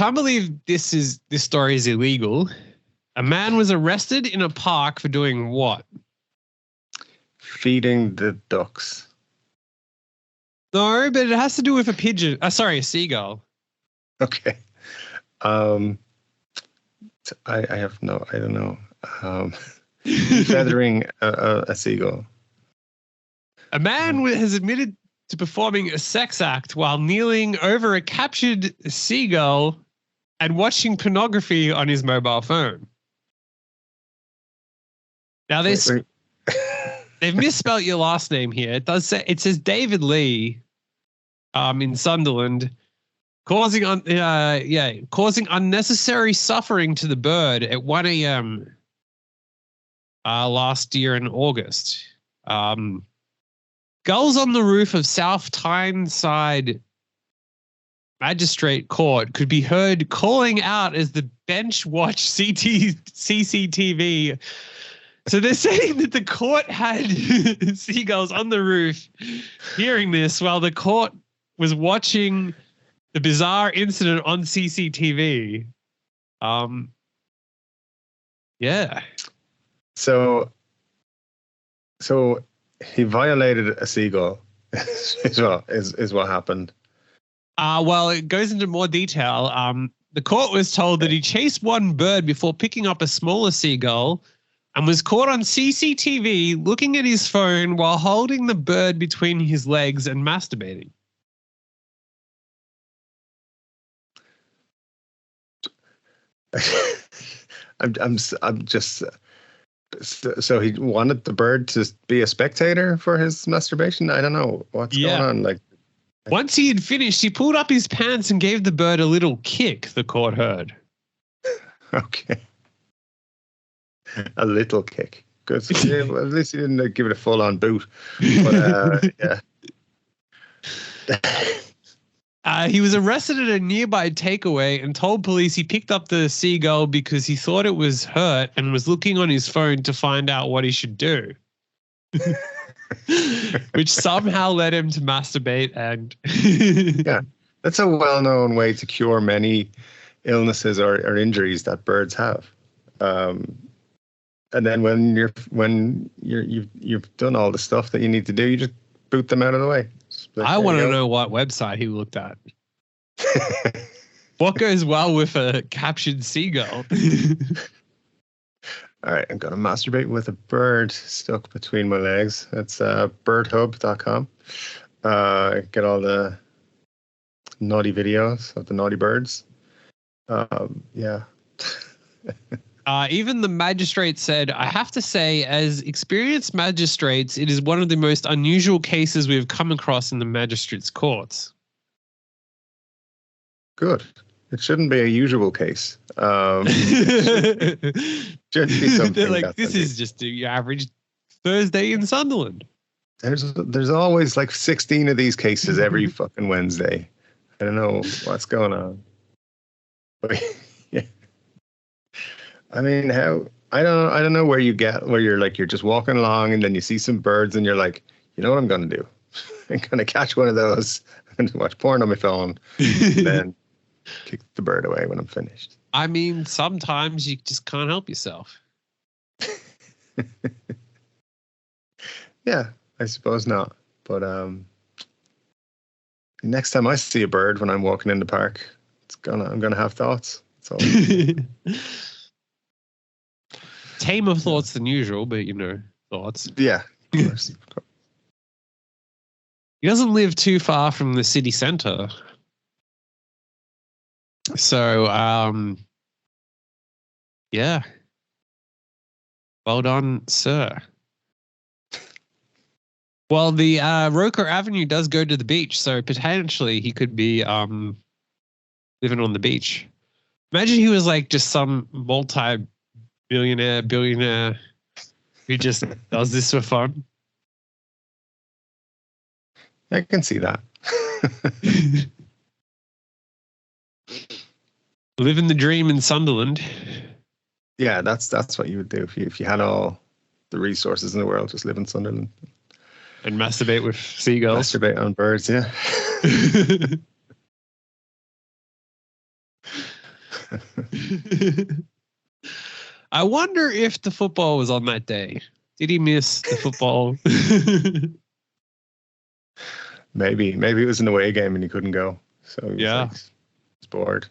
can't believe this story is illegal. A man was arrested in a park for doing what? Feeding the ducks. No, but it has to do with a pigeon. A seagull. Okay. I don't know. Feathering a seagull. A man has admitted to performing a sex act while kneeling over a captured seagull and watching pornography on his mobile phone. Now they've misspelled your last name here. It says David Lee, in Sunderland, causing unnecessary suffering to the bird at 1 a.m. Last year in August. Gulls on the roof of South Tyneside Magistrate Court could be heard calling out as the bench watched CCTV. So they're saying that the court had seagulls on the roof hearing this while the court was watching the bizarre incident on CCTV. Yeah. So he violated a seagull is what happened. Well, it goes into more detail. The court was told that he chased one bird before picking up a smaller seagull and was caught on CCTV looking at his phone while holding the bird between his legs and masturbating. I'm just. So he wanted the bird to be a spectator for his masturbation? I don't know what's going on. Like, once he had finished, he pulled up his pants and gave the bird a little kick, the court heard. Okay. A little kick. Good. Yeah, well, at least he didn't give it a full-on boot. But, yeah. He was arrested at a nearby takeaway and told police he picked up the seagull because he thought it was hurt and was looking on his phone to find out what he should do. Which somehow led him to masturbate and... Yeah, that's a well-known way to cure many illnesses or injuries that birds have. And then when you've done all the stuff that you need to do, you just boot them out of the way. I want to know what website he looked at. What goes well with a captured seagull? All right, I'm going to masturbate with a bird stuck between my legs. That's birdhub.com. Get all the naughty videos of the naughty birds. Yeah. Even the magistrate said, I have to say, as experienced magistrates, it is one of the most unusual cases we have come across in the magistrates' courts. Good. It shouldn't be a usual case. Should be something. They're like, this is just your average Thursday in Sunderland. There's always like 16 of these cases every fucking Wednesday. I don't know what's going on. But yeah. I mean, I don't know where you're just walking along and then you see some birds and you're like, you know what I'm going to do? I'm going to catch one of those and watch porn on my phone and then kick the bird away when I'm finished. I mean, sometimes you just can't help yourself. Yeah, I suppose not. But next time I see a bird when I'm walking in the park, I'm gonna have thoughts. So tamer thoughts than usual, but thoughts. Yeah, of course. He doesn't live too far from the city centre. So, yeah. Well done, sir. Well, the Roker Avenue does go to the beach, so potentially he could be living on the beach. Imagine he was like just some billionaire who just does this for fun. I can see that. Living the dream in Sunderland. Yeah, that's what you would do if you had all the resources in the world. Just live in Sunderland and masturbate with seagulls. Masturbate on birds, yeah. I wonder if the football was on that day. Did he miss the football? Maybe it was an away game and he couldn't go. So he was bored.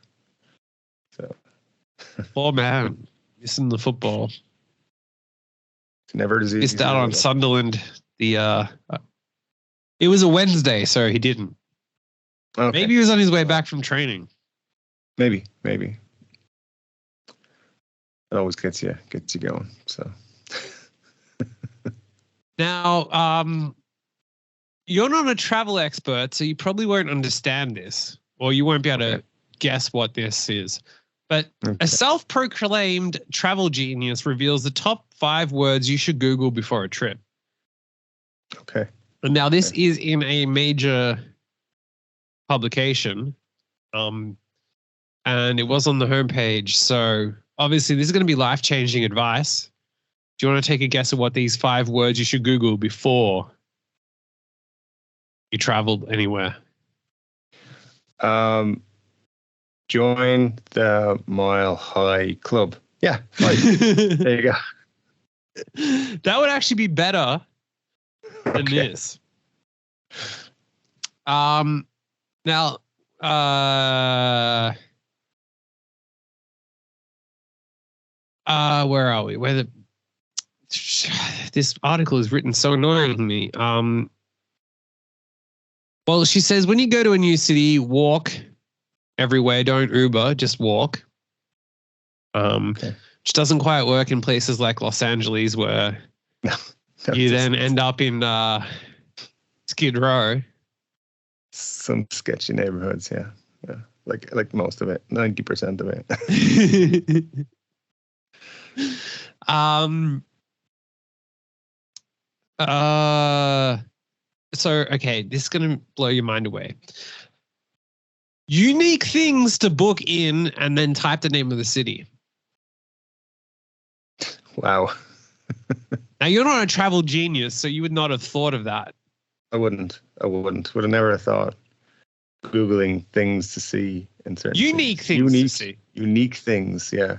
So poor man, missing the football. It's never as easy. Missed out on Sunderland. It was a Wednesday, so he didn't. Okay. Maybe he was on his way back from training. Maybe. It always gets you going. So now, you're not a travel expert, so you probably won't understand this, or you won't be able to guess what this is. But a self-proclaimed travel genius reveals the top 5 words you should Google before a trip. Okay. And now this is in a major publication, and it was on the homepage. So obviously this is going to be life-changing advice. Do you want to take a guess at what these 5 words you should Google before you traveled anywhere? Join the Mile High Club. Yeah, there you go. That would actually be better than this. Now, where are we? This article is written so annoyingly. Well, she says when you go to a new city, walk everywhere. Don't Uber, just walk. Which doesn't quite work in places like Los Angeles where you then end up in Skid Row. Some sketchy neighborhoods, yeah. Like most of it, 90% of it. So, okay, this is going to blow your mind away. Unique things to book in and then type the name of the city. Wow. Now, you're not a travel genius, so you would not have thought of that. I wouldn't. Would have never thought Googling things to see in certain unique things to see. Unique things, yeah.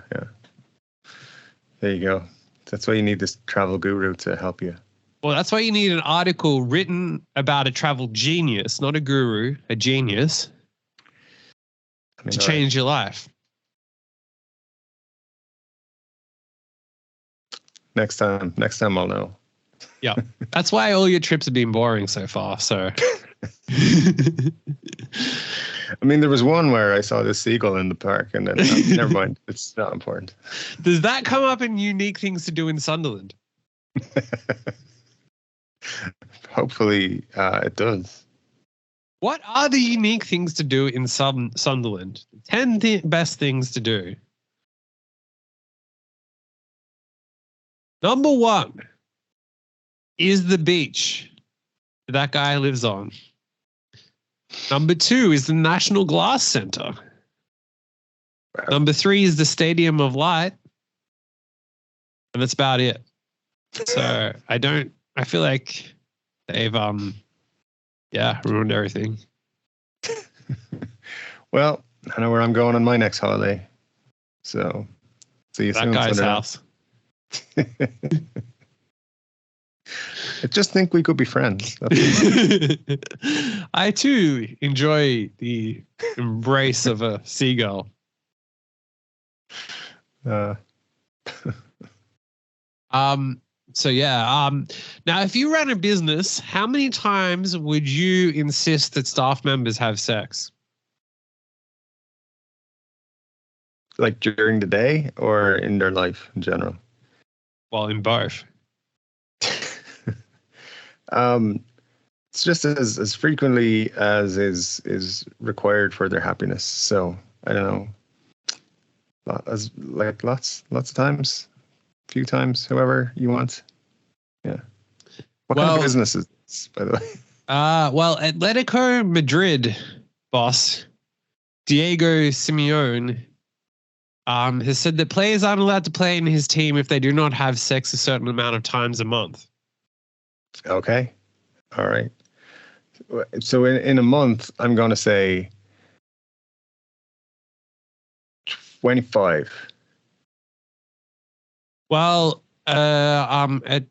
There you go. That's why you need this travel guru to help you. Well, that's why you need an article written about a travel genius, not a guru, a genius, to change your life. Next time I'll know. Yeah, that's why all your trips have been boring so far. So, I mean, there was one where I saw this seagull in the park, and then never mind. It's not important. Does that come up in unique things to do in Sunderland? Hopefully, it does. What are the unique things to do in Sunderland? 10 best things to do. Number 1 is the beach that guy lives on. Number 2 is the National Glass Center. Wow. Number 3 is the Stadium of Light. And that's about it. So I feel like they've ruined everything. Well, I know where I'm going on my next holiday. So see you soon. That guy's house. I just think we could be friends. I too enjoy the embrace of a seagull. So yeah. Now, if you ran a business, how many times would you insist that staff members have sex? Like during the day or in their life in general? Well, in both. It's just as frequently as is required for their happiness. So I don't know. Lots of times. Few times, however you want. Yeah. What kind of business is this, by the way? Well, Atletico Madrid boss Diego Simeone has said that players aren't allowed to play in his team if they do not have sex a certain amount of times a month. Okay. All right. So in a month, I'm going to say 25. Well, a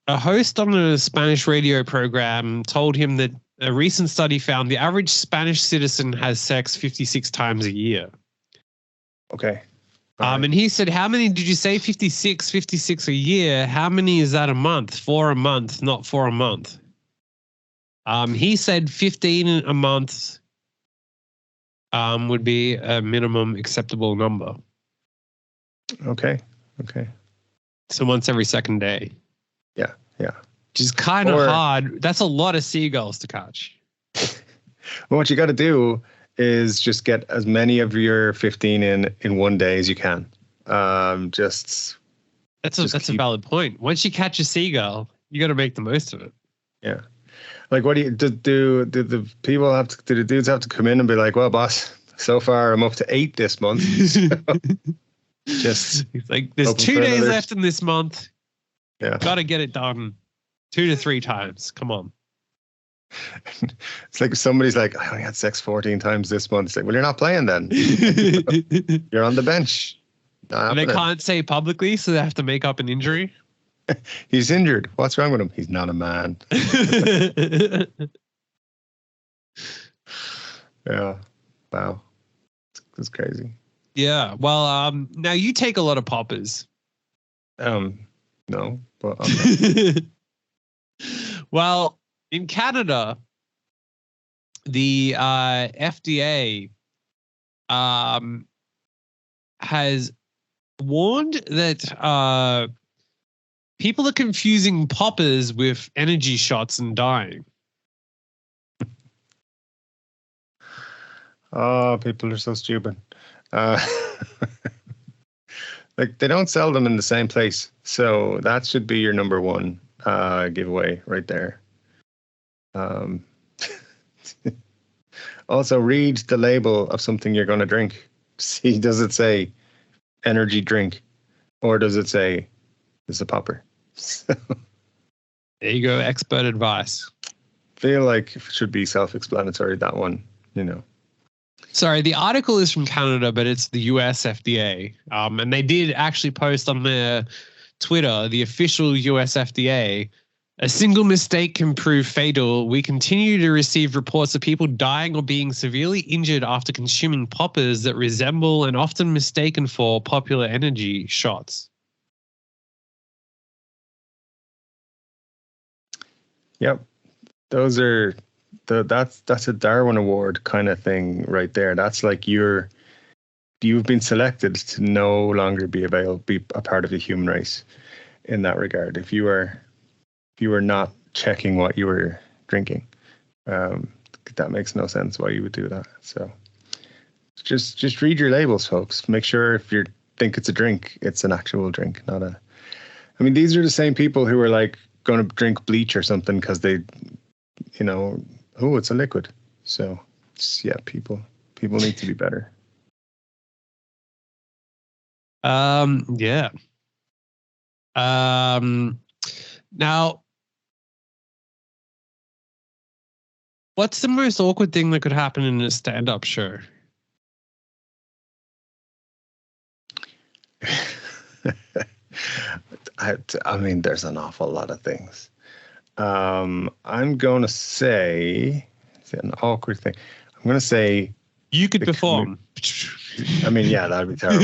host on a Spanish radio program told him that a recent study found the average Spanish citizen has sex 56 times a year. Okay. Right. And he said, how many did you say? 56 a year. How many is that a month? 4 a month, not 4 a month. He said 15 a month would be a minimum acceptable number. Okay. So once every second day. Yeah. Which is kind of hard. That's a lot of seagulls to catch. Well, what you got to do is just get as many of your 15 in one day as you can. That's a valid point. Once you catch a seagull, you got to make the most of it. Yeah. Like, what do the dudes have to come in and be like, well, boss, so far I'm up to 8 this month. Just like, there's 2 days left in this month. Yeah. Got to get it done 2 to 3 times. Come on. It's like if somebody's like, I only had sex 14 times this month. It's like, well, you're not playing then. You're on the bench. And they can't say publicly, so they have to make up an injury. He's injured. What's wrong with him? He's not a man. Yeah. Wow. It's crazy. Yeah. Well, now you take a lot of poppers. No, but well, in Canada, the FDA has warned that people are confusing poppers with energy shots and dying. Oh, people are so stupid. Like, they don't sell them in the same place. So that should be your number one giveaway right there. Also, read the label of something you're going to drink. See, does it say energy drink, or does it say it's a popper? There you go, expert advice. Feel like it should be self-explanatory, that one, Sorry, the article is from Canada, but it's the US FDA. And they did actually post on their Twitter, the official US FDA, a single mistake can prove fatal. We continue to receive reports of people dying or being severely injured after consuming poppers that resemble and often mistaken for popular energy shots. Yep. Those are that's a Darwin Award kind of thing right there. That's like you've been selected to no longer be a part of the human race in that regard. If you were not checking what you were drinking, that makes no sense why you would do that. So just read your labels, folks. Make sure if you think it's a drink, it's an actual drink, not a. I mean, these are the same people who are like going to drink bleach or something because they, it's a liquid. So yeah, people need to be better. Yeah. Now, what's the most awkward thing that could happen in a stand-up show? I mean, there's an awful lot of things. I'm going to say, is it an awkward thing? I'm going to say you could perform. I mean, yeah, that'd be terrible.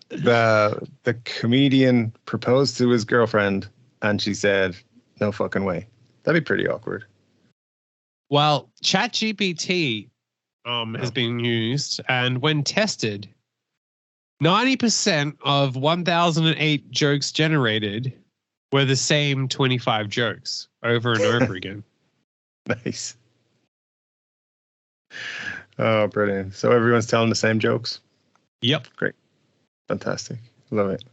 The comedian proposed to his girlfriend and she said, no fucking way. That'd be pretty awkward. Well, ChatGPT has been used, and when tested, 90% of 1,008 jokes generated were the same 25 jokes over and over again. Nice. Oh, brilliant. So everyone's telling the same jokes? Yep. Great. Fantastic. Love it.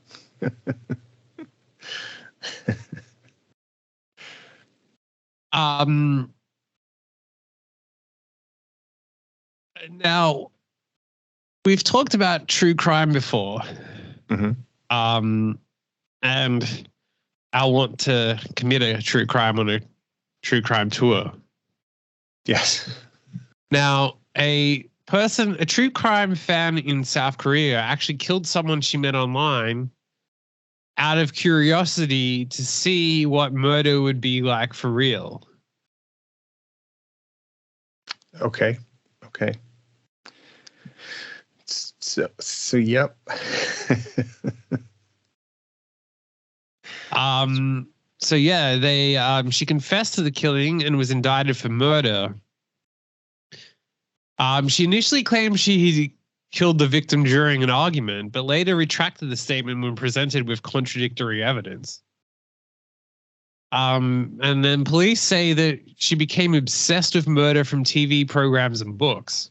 Now, we've talked about true crime before. Mm-hmm. And I want to commit a true crime on a true crime tour. Yes. Now, a a true crime fan in South Korea, actually killed someone she met online out of curiosity to see what murder would be like for real. Okay. So yep. So yeah, she confessed to the killing and was indicted for murder. She initially claimed she killed the victim during an argument, but later retracted the statement when presented with contradictory evidence. And then police say that she became obsessed with murder from TV programs and books.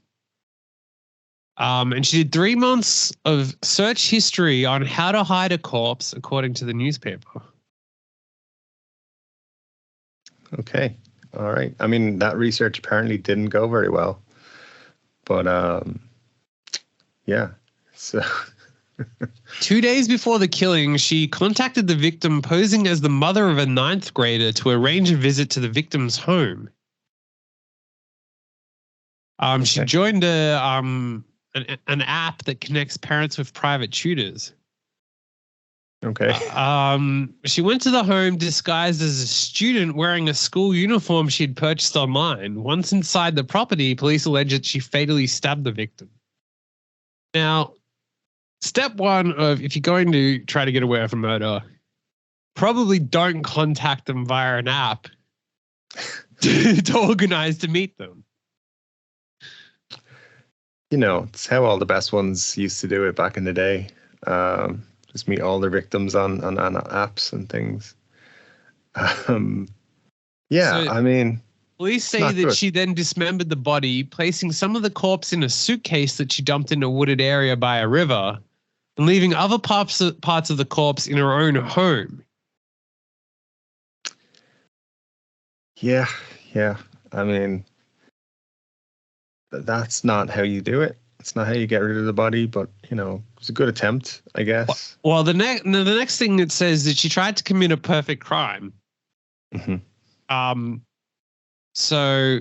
And she did 3 months of search history on how to hide a corpse, according to the newspaper. Okay. All right. I mean, that research apparently didn't go very well. But, yeah. So 2 days before the killing, she contacted the victim posing as the mother of a 9th grader to arrange a visit to the victim's home. She joined an app that connects parents with private tutors. Okay. She went to the home disguised as a student wearing a school uniform she'd purchased online. Once inside the property, police alleged that she fatally stabbed the victim. Now, step one of if you're going to try to get away with a murder, probably don't contact them via an app to organize to meet them. You know, it's how all the best ones used to do it back in the day. Just meet all their victims on apps and things. Yeah, So, I mean, police say that good. she then dismembered the body, placing some of the corpse in a suitcase that she dumped in a wooded area by a river, and leaving other parts of the corpse in her own home. yeah. I mean, that's not how you do it. It's not how you get rid of the body, but, you know, it's a good attempt, I guess. Well, the next thing it says that she tried to commit a perfect crime. Mm-hmm. So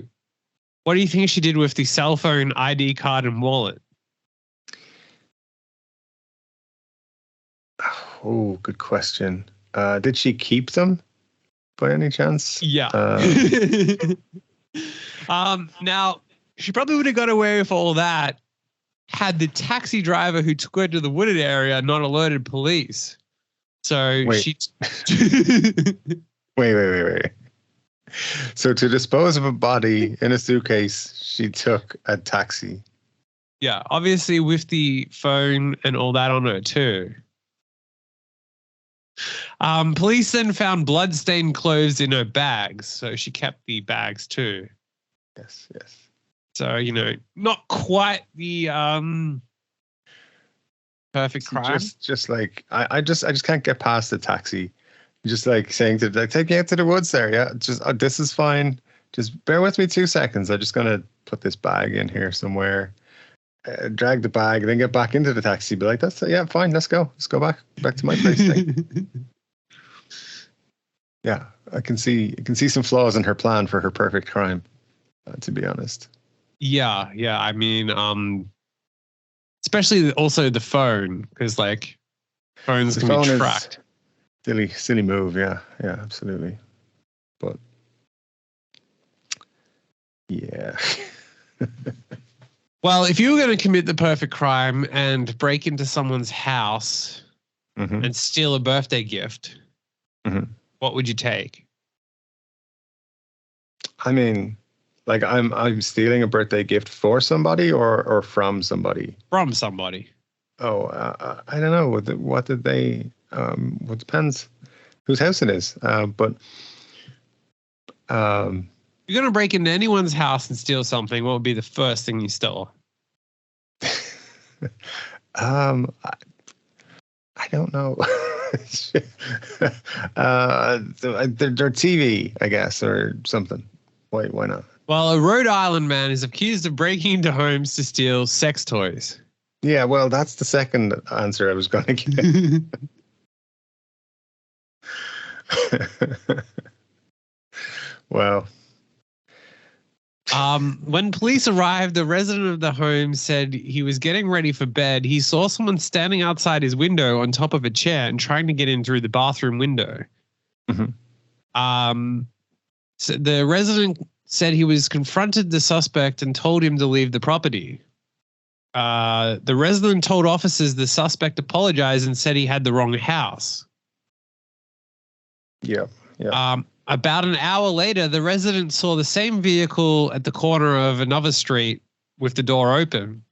what do you think she did with the cell phone, ID card, and wallet? Oh, good question. Did she keep them by any chance? Yeah. Now, she probably would have got away with all that had the taxi driver who took her to the wooded area not alerted police. So Wait. Wait. So to dispose of a body in a suitcase, she took a taxi. Yeah, obviously with the phone and all that on her too. Police then found blood-stained clothes in her bags, so she kept the bags too. Yes. So, you know, not quite the perfect crime. Just like I just can't get past the taxi. Just like saying to like, take me out to the woods there. Yeah, just this is fine. Just bear with me 2 seconds. I'm just gonna put this bag in here somewhere. Drag the bag, then get back into the taxi. Be like, yeah, fine. Let's go. Let's go back to my place. Yeah, I can see some flaws in her plan for her perfect crime. To be honest. Yeah. I mean, especially also the phone, because like phones can be tracked. Silly move. Yeah, absolutely. But yeah. Well, if you were going to commit the perfect crime and break into someone's house and steal a birthday gift, what would you take? I mean, like I'm stealing a birthday gift for somebody or from somebody? From somebody. Oh, I don't know. What did they? Well, it depends whose house it is. But you're going to break into anyone's house and steal something, what would be the first thing you stole? I don't know. Their TV, I guess, or something. Why not? Well, a Rhode Island man is accused of breaking into homes to steal sex toys. Yeah, well, that's the second answer I was going to get. Well, When police arrived, the resident of the home said he was getting ready for bed. He saw someone standing outside his window on top of a chair and trying to get in through the bathroom window. Mm-hmm. So the resident said he was confronted the suspect and told him to leave the property. The resident told officers the suspect apologized and said he had the wrong house. Yeah. About an hour later, the resident saw the same vehicle at the corner of another street with the door open.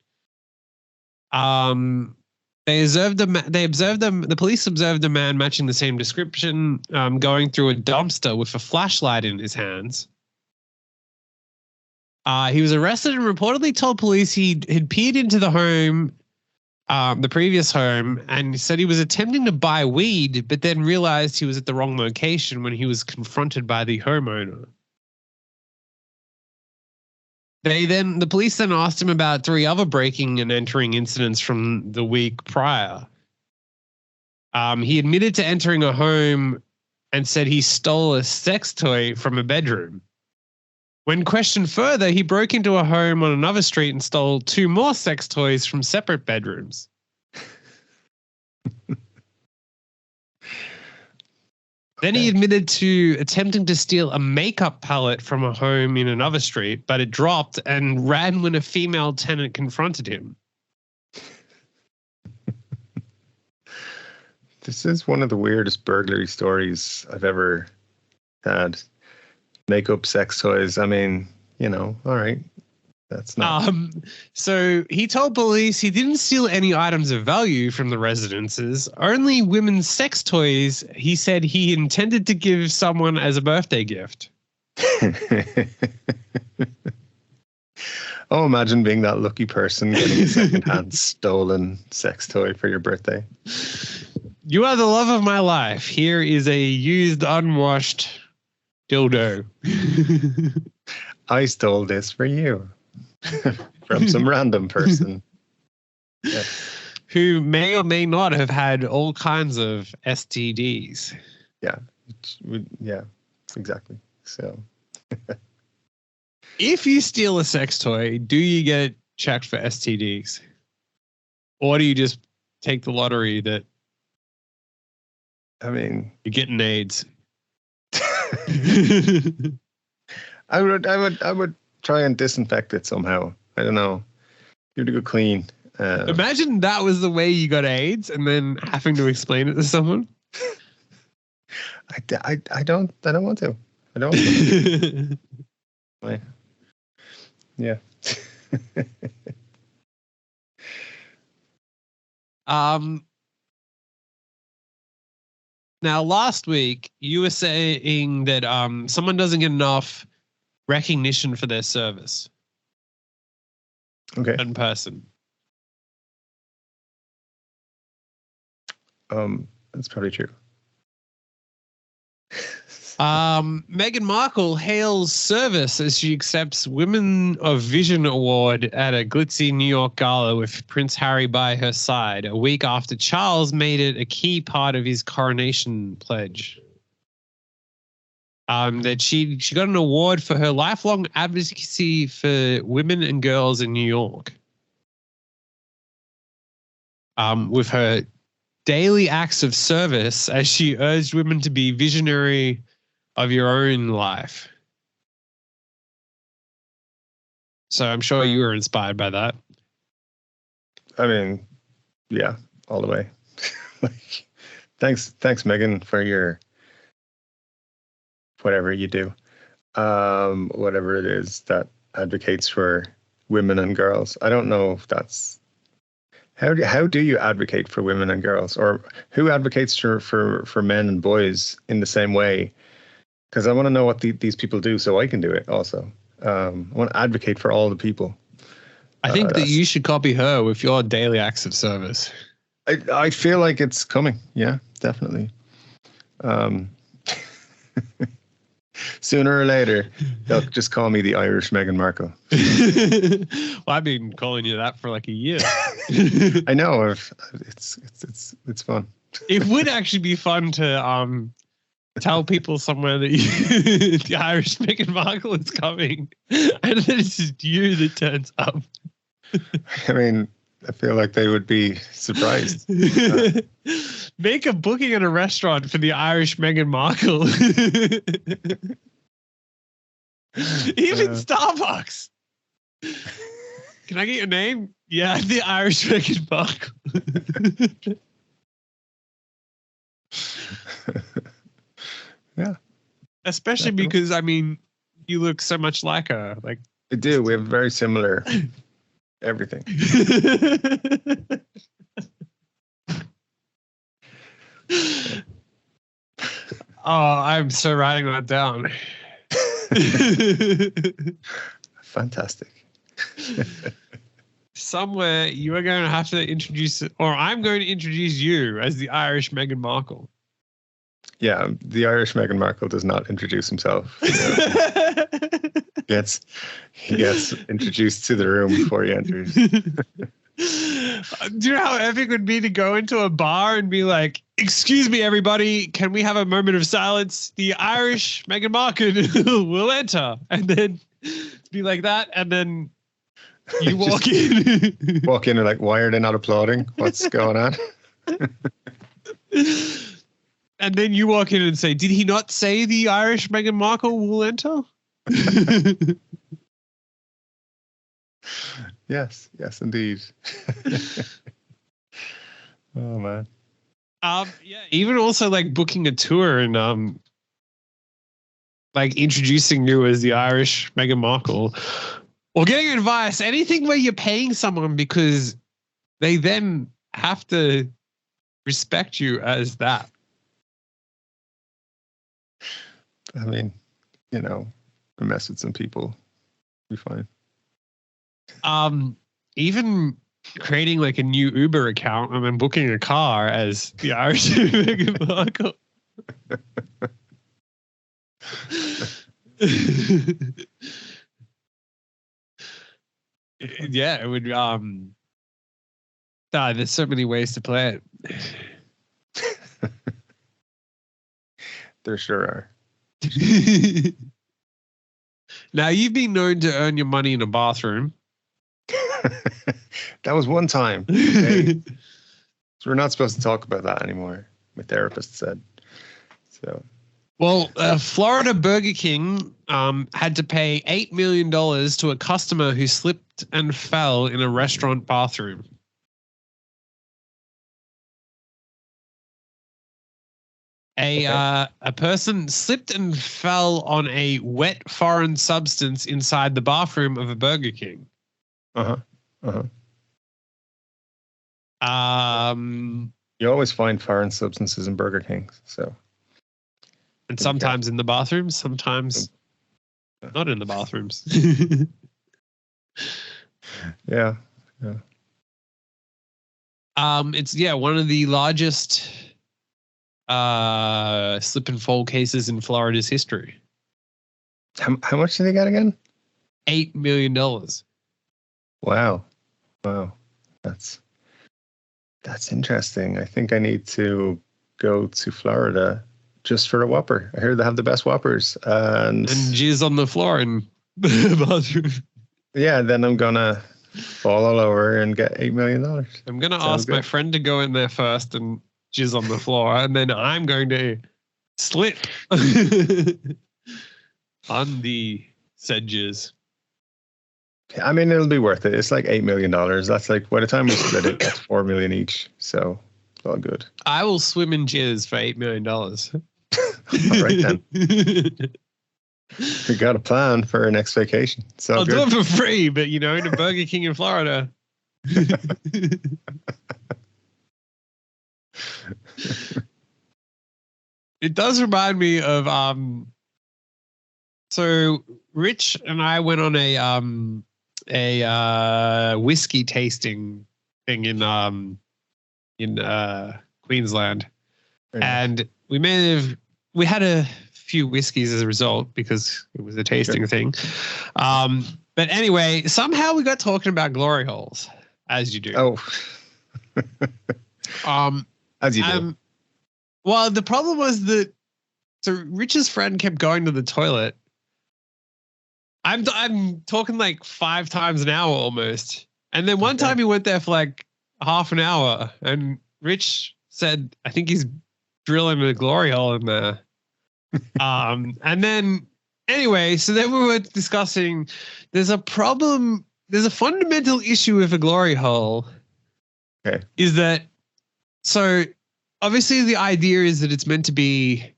The police observed a man matching the same description, going through a dumpster with a flashlight in his hands. He was arrested and reportedly told police he had peered into the home, the previous home, and said he was attempting to buy weed, but then realized he was at the wrong location when he was confronted by the homeowner. The police then asked him about 3 other breaking and entering incidents from the week prior. He admitted to entering a home and said he stole a sex toy from a bedroom. When questioned further, he broke into a home on another street and stole 2 more sex toys from separate bedrooms. Then he admitted to attempting to steal a makeup palette from a home in another street, but it dropped and ran when a female tenant confronted him. This is one of the weirdest burglary stories I've ever had. Makeup, sex toys. I mean, all right. That's not. So he told police he didn't steal any items of value from the residences, only women's sex toys he said he intended to give someone as a birthday gift. Oh, imagine being that lucky person getting a secondhand stolen sex toy for your birthday. You are the love of my life. Here is a used, unwashed dildo. I stole this for you from some random person. Yeah. Who may or may not have had all kinds of STDs. Yeah. Yeah, exactly. So if you steal a sex toy, do you get checked for STDs? Or do you just take the lottery that you're getting AIDS? I would try and disinfect it somehow. I don't know. Give it a good clean. Imagine that was the way you got AIDS, and then having to explain it to someone. I don't want to. I don't want to. Yeah. Now, last week, you were saying that someone doesn't get enough recognition for their service. Okay. In person. That's probably true. Meghan Markle hails service as she accepts Women of Vision Award at a glitzy New York gala with Prince Harry by her side, a week after Charles made it a key part of his coronation pledge. That she got an award for her lifelong advocacy for women and girls in New York. With her daily acts of service as she urged women to be visionary of your own life. So I'm sure you were inspired by that. I mean, yeah, all the way. Thanks, Megan, for your whatever you do, whatever it is that advocates for women and girls. I don't know if that's how do you advocate for women and girls, or who advocates for men and boys in the same way? Because I want to know what these people do so I can do it also. I want to advocate for all the people. I think that you should copy her with your daily acts of service. I feel like it's coming. Yeah, definitely. Sooner or later, they'll just call me the Irish Meghan Markle. Well, I've been calling you that for like a year. I know. It's fun. It would actually be fun to tell people somewhere that the Irish Meghan Markle is coming, and then it's just you that turns up. I mean, I feel like they would be surprised. Make a booking at a restaurant for the Irish Meghan Markle. Even Starbucks. Can I get your name? Yeah, the Irish Meghan Markle. Yeah. Especially because, I mean, you look so much like her. Like, I do. We have very similar everything. Oh, I'm so writing that down. Fantastic. Somewhere you are going to have to introduce, or I'm going to introduce you as the Irish Meghan Markle. Yeah, the Irish Meghan Markle does not introduce himself. He gets introduced to the room before he enters. Do you know how epic it would be to go into a bar and be like, "Excuse me, everybody, can we have a moment of silence? The Irish Meghan Markle will enter," and then be like that, and then you walk in. Walk in and like, why are they not applauding? What's going on? And then you walk in and say, "Did he not say the Irish Meghan Markle will enter?" Yes, indeed. Oh man. Yeah, even also like booking a tour and like introducing you as the Irish Meghan Markle, or getting advice, anything where you're paying someone because they then have to respect you as that. I mean, you know, mess with some people, be fine. Even creating like a new Uber account and then booking a car as the Irish Meghan Markle. Yeah, it would. There's so many ways to play it. There sure are. Now, you've been known to earn your money in a bathroom. That was one time. Okay? So we're not supposed to talk about that anymore, my therapist said. So, well, Florida Burger King had to pay $8 million to a customer who slipped and fell in a restaurant bathroom. A person slipped and fell on a wet foreign substance inside the bathroom of a Burger King. You always find foreign substances in Burger King, so. And sometimes in the bathrooms, sometimes not in the bathrooms. Yeah. It's one of the largest slip and fall cases in Florida's history. How much did they get again? $8 million. Wow. That's interesting. I think I need to go to Florida just for a Whopper. I heard they have the best Whoppers. And jizz on the floor in the bathroom. Yeah, then I'm going to fall all over and get $8 million. I'm going to ask my friend to go in there first and jizz on the floor, and then I'm going to slip on the said jizz. I mean, it'll be worth it. It's like $8 million. That's like, by the time we split it, that's $4 million each. So it's all good. I will swim in jizz for $8 million. All right then. We got a plan for our next vacation. So I'll do it for free, but in a Burger King in Florida. It does remind me of so Rich and I went on a whiskey tasting thing in Queensland, and we had a few whiskeys as a result because it was a tasting thing. But anyway, somehow we got talking about glory holes, as you do. Oh. As you do. Well, the problem was that So Rich's friend kept going to the toilet. I'm talking like 5 times an hour almost. And then one time he went there for like half an hour, and Rich said, I think he's drilling a glory hole in there. And then anyway, so then we were discussing there's a problem, there's a fundamental issue with a glory hole. Okay. Is that so obviously the idea is that it's meant to be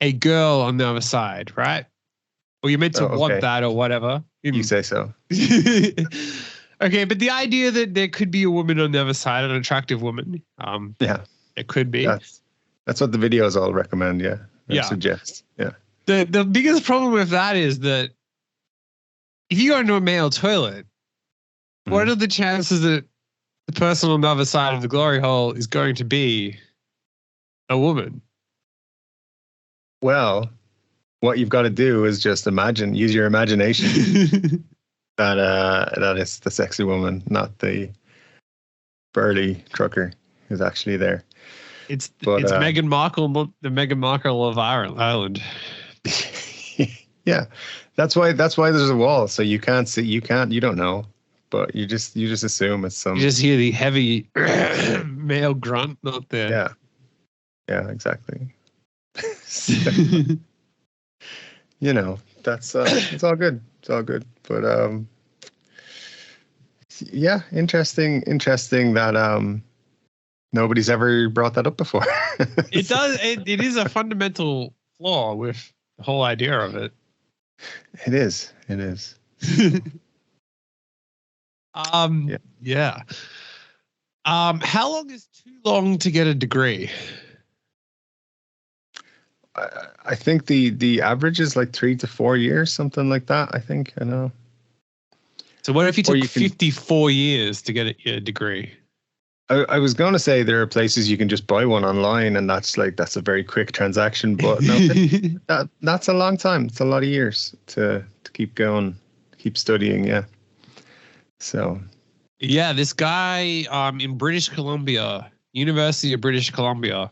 a girl on the other side, right? Or you're meant to want that or whatever. You say so. Okay, but the idea that there could be a woman on the other side, an attractive woman. Yeah. It could be. That's what the videos all recommend, yeah. Suggest. Yeah. The biggest problem with that is that if you go into a male toilet, what are the chances that the person on the other side of the glory hole is going to be a woman? Well, what you've got to do is just use your imagination that it's the sexy woman, not the burly trucker who's actually there. It's Meghan Markle, the Meghan Markle of Ireland. Yeah, that's why there's a wall, so you don't know, but you just assume it's some. You just hear the heavy male grunt, not there. Yeah, exactly. That's it's all good. It's all good, but yeah, interesting that nobody's ever brought that up before. It does. It is a fundamental flaw with the whole idea of it. It is. Yeah. How long is too long to get a degree? I think the average is like 3 to 4 years, something like that. I think I know. So what if you took 54 years to get a degree? I was going to say there are places you can just buy one online, and that's a very quick transaction. But no, that's a long time. It's a lot of years to keep going, keep studying. Yeah. So. Yeah, this guy in British Columbia, University of British Columbia,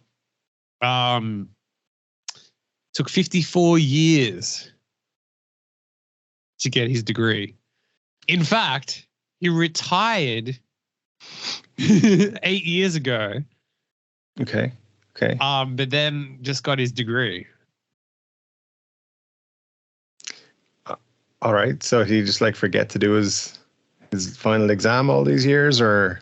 took 54 years to get his degree. In fact, he retired 8 years ago. Okay. But then just got his degree. All right. So he just forget to do his final exam all these years, or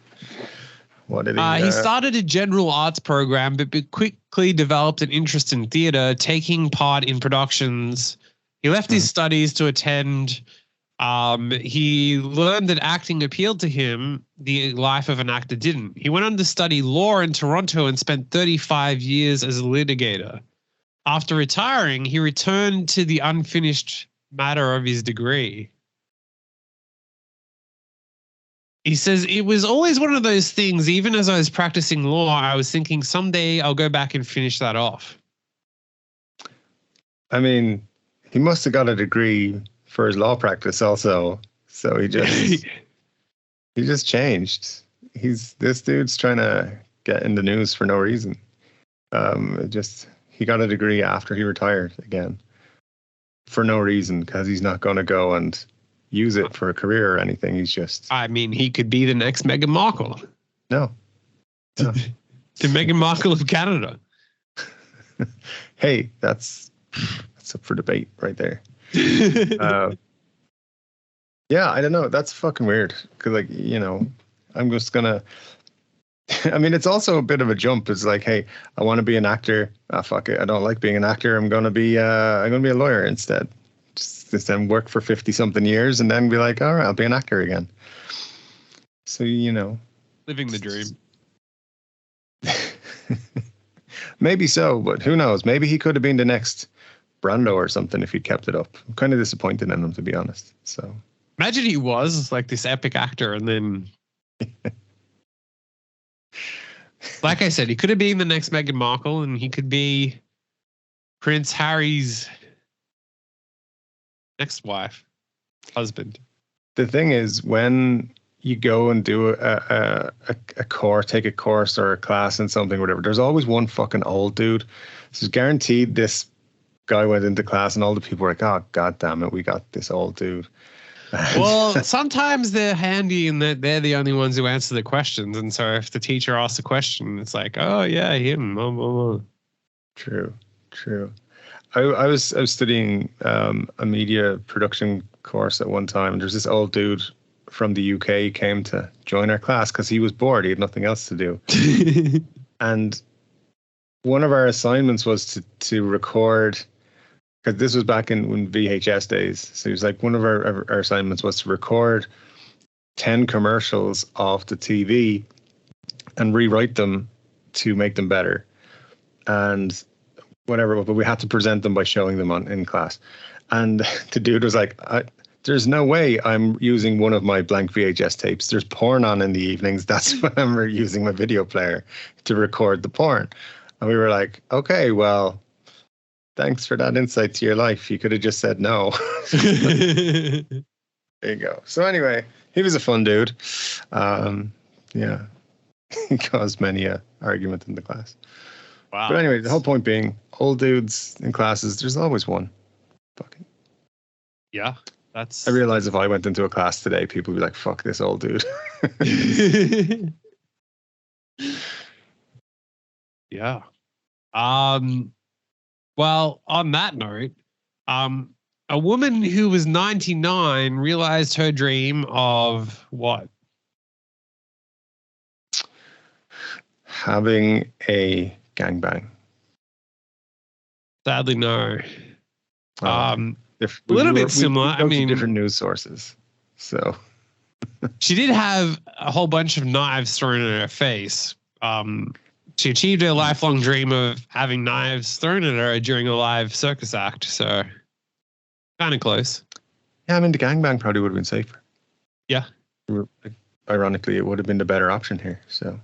what did he? He started a general arts program, but quickly developed an interest in theater, taking part in productions. He left his studies to attend. He learned that acting appealed to him. The life of an actor didn't. He went on to study law in Toronto and spent 35 years as a litigator. After retiring, he returned to the unfinished matter of his degree. He says, it was always one of those things, even as I was practicing law, I was thinking someday I'll go back and finish that off. I mean, he must have got a degree for his law practice also. So he just changed. This dude's trying to get in the news for no reason. He got a degree after he retired again for no reason, because he's not going to go and use it for a career or anything. He's just. I mean, he could be the next Meghan Markle. No. The Meghan Markle of Canada. Hey, that's up for debate right there. Yeah, I don't know. That's fucking weird. Because, I'm just gonna. I mean, it's also a bit of a jump. It's like, hey, I want to be an actor. Fuck it, I don't like being an actor. I'm gonna be a lawyer instead. Just then work for 50-something years and then be like, all right, I'll be an actor again. So living the dream. Maybe so, but who knows? Maybe he could have been the next Brando or something if he'd kept it up. I'm kind of disappointed in him, to be honest. So imagine he was like this epic actor, and then like I said, he could have been the next Meghan Markle, and he could be Prince Harry's next wife, husband. The thing is, when you go and do take a course or a class in something, whatever, there's always one fucking old dude. So it's guaranteed this guy went into class and all the people were like, oh, God damn it, we got this old dude. Well, sometimes they're handy in that they're the only ones who answer the questions. And so if the teacher asks a question, it's like, oh, yeah, him. Blah, blah, blah. True. I was studying a media production course at one time. And there's this old dude from the UK came to join our class because he was bored. He had nothing else to do. And one of our assignments was to record, because this was back in VHS days. So he was like, one of our assignments was to record 10 commercials off the TV and rewrite them to make them better. And whatever, but we had to present them by showing them in class. And the dude was like, there's no way I'm using one of my blank VHS tapes. There's porn on in the evenings. That's when I'm using my video player to record the porn. And we were like, okay, well, thanks for that insight to your life. You could have just said no. There you go. So anyway, he was a fun dude. Yeah, he caused many a argument in the class. Wow. But anyway, the whole point being, old dudes in classes, there's always one. Fucking. Yeah, I realize if I went into a class today, people would be like, fuck this old dude. Yeah. Well, on that note, a woman who was 99 realized her dream of what? Having a gangbang. Sadly, no. A We little bit similar. I mean, different news sources. So she did have a whole bunch of knives thrown in her face. She achieved her lifelong dream of having knives thrown at her during a live circus act. So kind of close. Yeah, I mean, the gangbang probably would have been safer. Yeah. Ironically, it would have been the better option here. So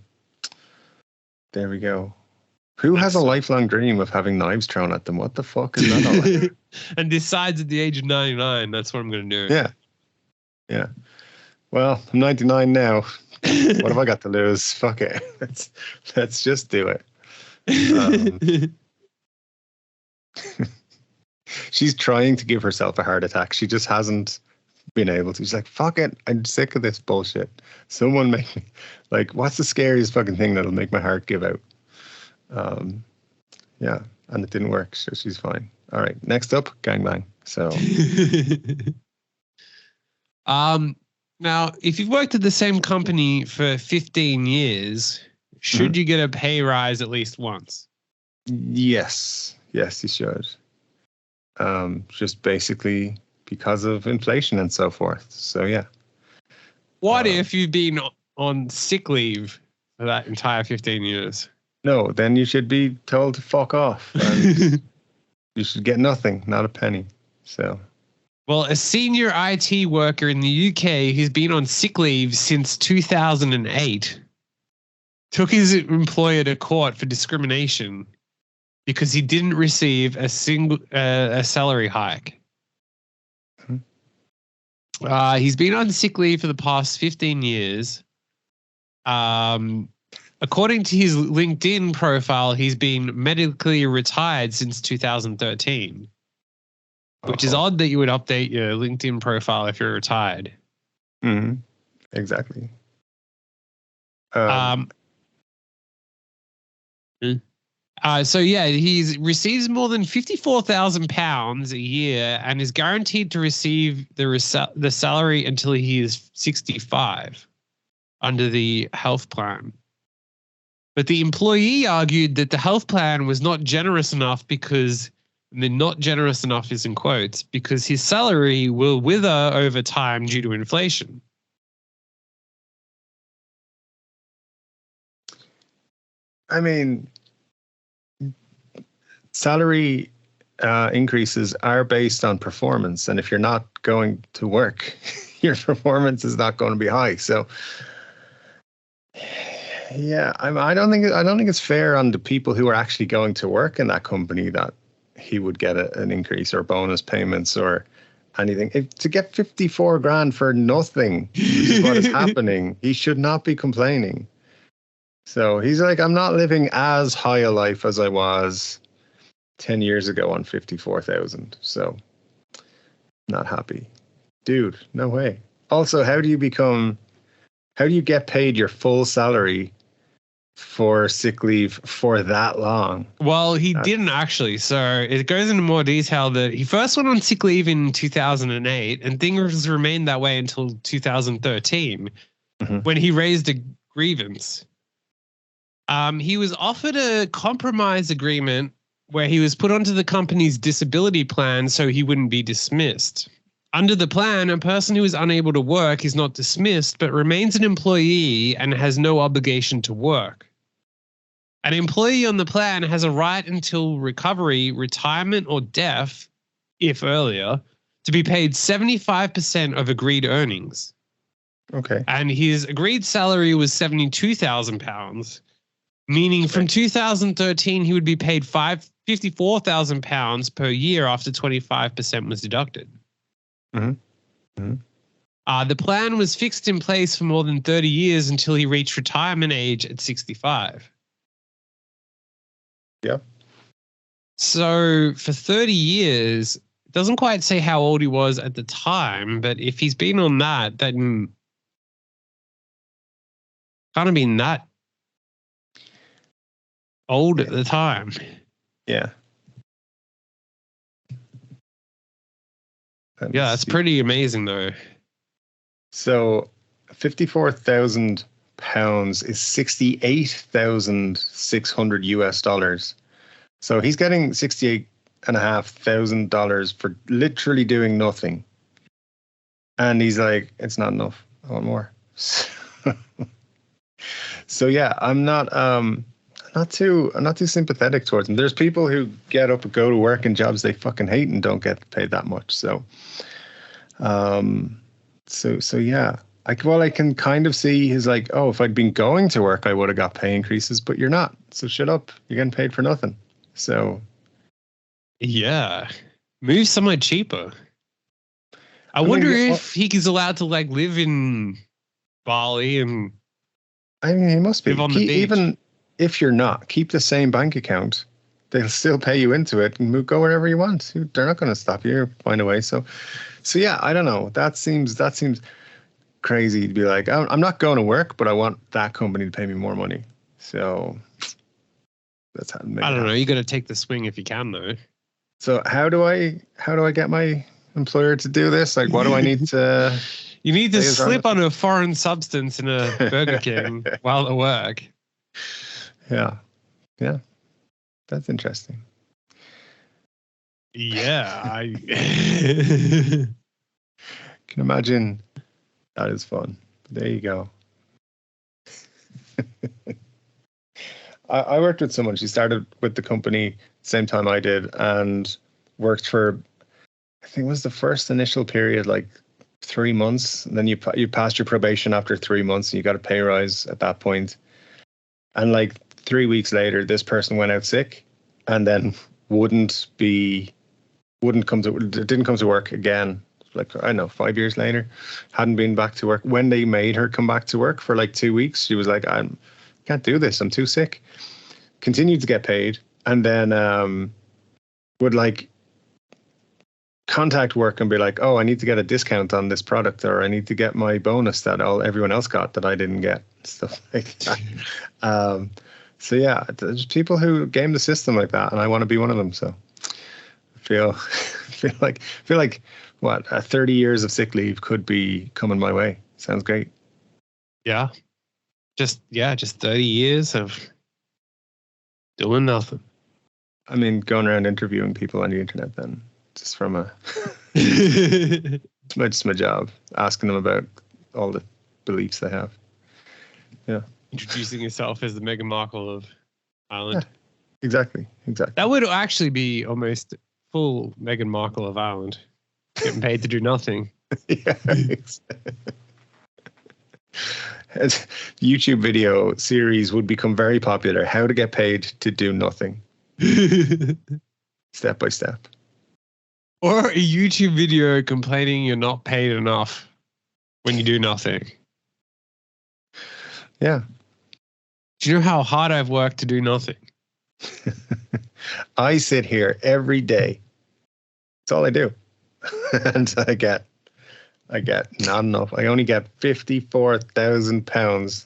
there we go. Who has a lifelong dream of having knives thrown at them? What the fuck is that all about? And decides at the age of 99, that's what I'm going to do. Yeah. Well, I'm 99 now. What have I got to lose? Fuck it. Let's just do it. She's trying to give herself a heart attack. She just hasn't been able to. She's like, fuck it. I'm sick of this bullshit. Someone make me, like, what's the scariest fucking thing that'll make my heart give out? Yeah, and it didn't work, so she's fine. All right, next up, gangbang. So, now, if you've worked at the same company for 15 years, should you get a pay rise at least once? Yes, you should. Just basically because of inflation and so forth. So, yeah. What if you've been on sick leave for that entire 15 years? No, then you should be told to fuck off. And you should get nothing, not a penny. So, well, a senior IT worker in the UK who's been on sick leave since 2008 took his employer to court for discrimination because he didn't receive a salary hike. He's been on sick leave for the past 15 years. According to his LinkedIn profile, he's been medically retired since 2013, which is odd that you would update your LinkedIn profile if you're retired. Mm-hmm. Exactly. So yeah, he receives more than £54,000 a year and is guaranteed to receive the salary until he is 65 under the health plan. But the employee argued that the health plan was not generous enough because, and the not generous enough is in quotes, because his salary will wither over time due to inflation. I mean, salary increases are based on performance. And if you're not going to work, your performance is not going to be high. So, yeah, I don't think it's fair on the people who are actually going to work in that company that he would get an increase or bonus payments or anything. To get 54 grand for nothing is what is happening. He should not be complaining. So he's like, I'm not living as high a life as I was 10 years ago on 54,000. So not happy. Dude, no way. Also, how do you get paid your full salary for sick leave for that long? Well, he didn't actually. So it goes into more detail that he first went on sick leave in 2008 and things remained that way until 2013 when he raised a grievance. He was offered a compromise agreement where he was put onto the company's disability plan so he wouldn't be dismissed. Under the plan, a person who is unable to work is not dismissed, but remains an employee and has no obligation to work. An employee on the plan has a right until recovery, retirement, or death, if earlier, to be paid 75% of agreed earnings. Okay. And his agreed salary was £72,000, meaning from 2013 he would be paid £54,000 per year after 25% was deducted. The plan was fixed in place for more than 30 years until he reached retirement age at 65. Yeah. So for 30 years, it doesn't quite say how old he was at the time, but if he's been on that, then can't have been that old at the time. Yeah. Yeah, that's pretty amazing though. So £54,000 is $68,600 US. So he's getting $68,500 for literally doing nothing. And he's like, it's not enough. I want more. So yeah, I'm not too sympathetic towards him. There's people who get up and go to work in jobs they fucking hate and don't get paid that much. So yeah. I can kind of see his like, oh, if I'd been going to work, I would have got pay increases, but you're not. So shut up. You're getting paid for nothing. So yeah, move somewhere cheaper. I wonder if he's allowed to like live in Bali and. I mean, he must be. Live on the beach. Even if you're not, keep the same bank account. They'll still pay you into it and go wherever you want. They're not going to stop you. Find a way. So yeah, I don't know. That seems crazy to be like, I'm not going to work, but I want that company to pay me more money. So that's how. I don't know. You got to take the swing if you can, though. So how do I get my employer to do this? Like, what do I need to? You need to slip on a foreign substance in a Burger King while at work. Yeah. That's interesting. Yeah, I can imagine. That is fun. There you go. I worked with someone. She started with the company same time I did and worked for, I think it was the first initial period, like 3 months. And then you passed your probation after 3 months and you got a pay rise at that point. And like 3 weeks later, this person went out sick and then didn't come to work again. Like, I don't know, 5 years later, hadn't been back to work. When they made her come back to work for like 2 weeks, she was like, I can't do this. I'm too sick. Continued to get paid. And then would like contact work and be like, oh, I need to get a discount on this product, or I need to get my bonus that everyone else got that I didn't get. Stuff like that. So yeah, there's people who game the system like that, and I want to be one of them. So I feel like what 30 years of sick leave could be coming my way. Sounds great. Yeah. Just 30 years of doing nothing. I mean, going around interviewing people on the internet then, just from it's my job, asking them about all the beliefs they have. Yeah. Introducing yourself as the Meghan Markle of Ireland. Yeah, exactly. That would actually be almost full Meghan Markle of Ireland. Getting paid to do nothing. Yeah. YouTube video series would become very popular. How to get paid to do nothing. Step by step. Or a YouTube video complaining you're not paid enough when you do nothing. Yeah. Do you know how hard I've worked to do nothing? I sit here every day. That's all I do. And I get not enough. I only get £54,000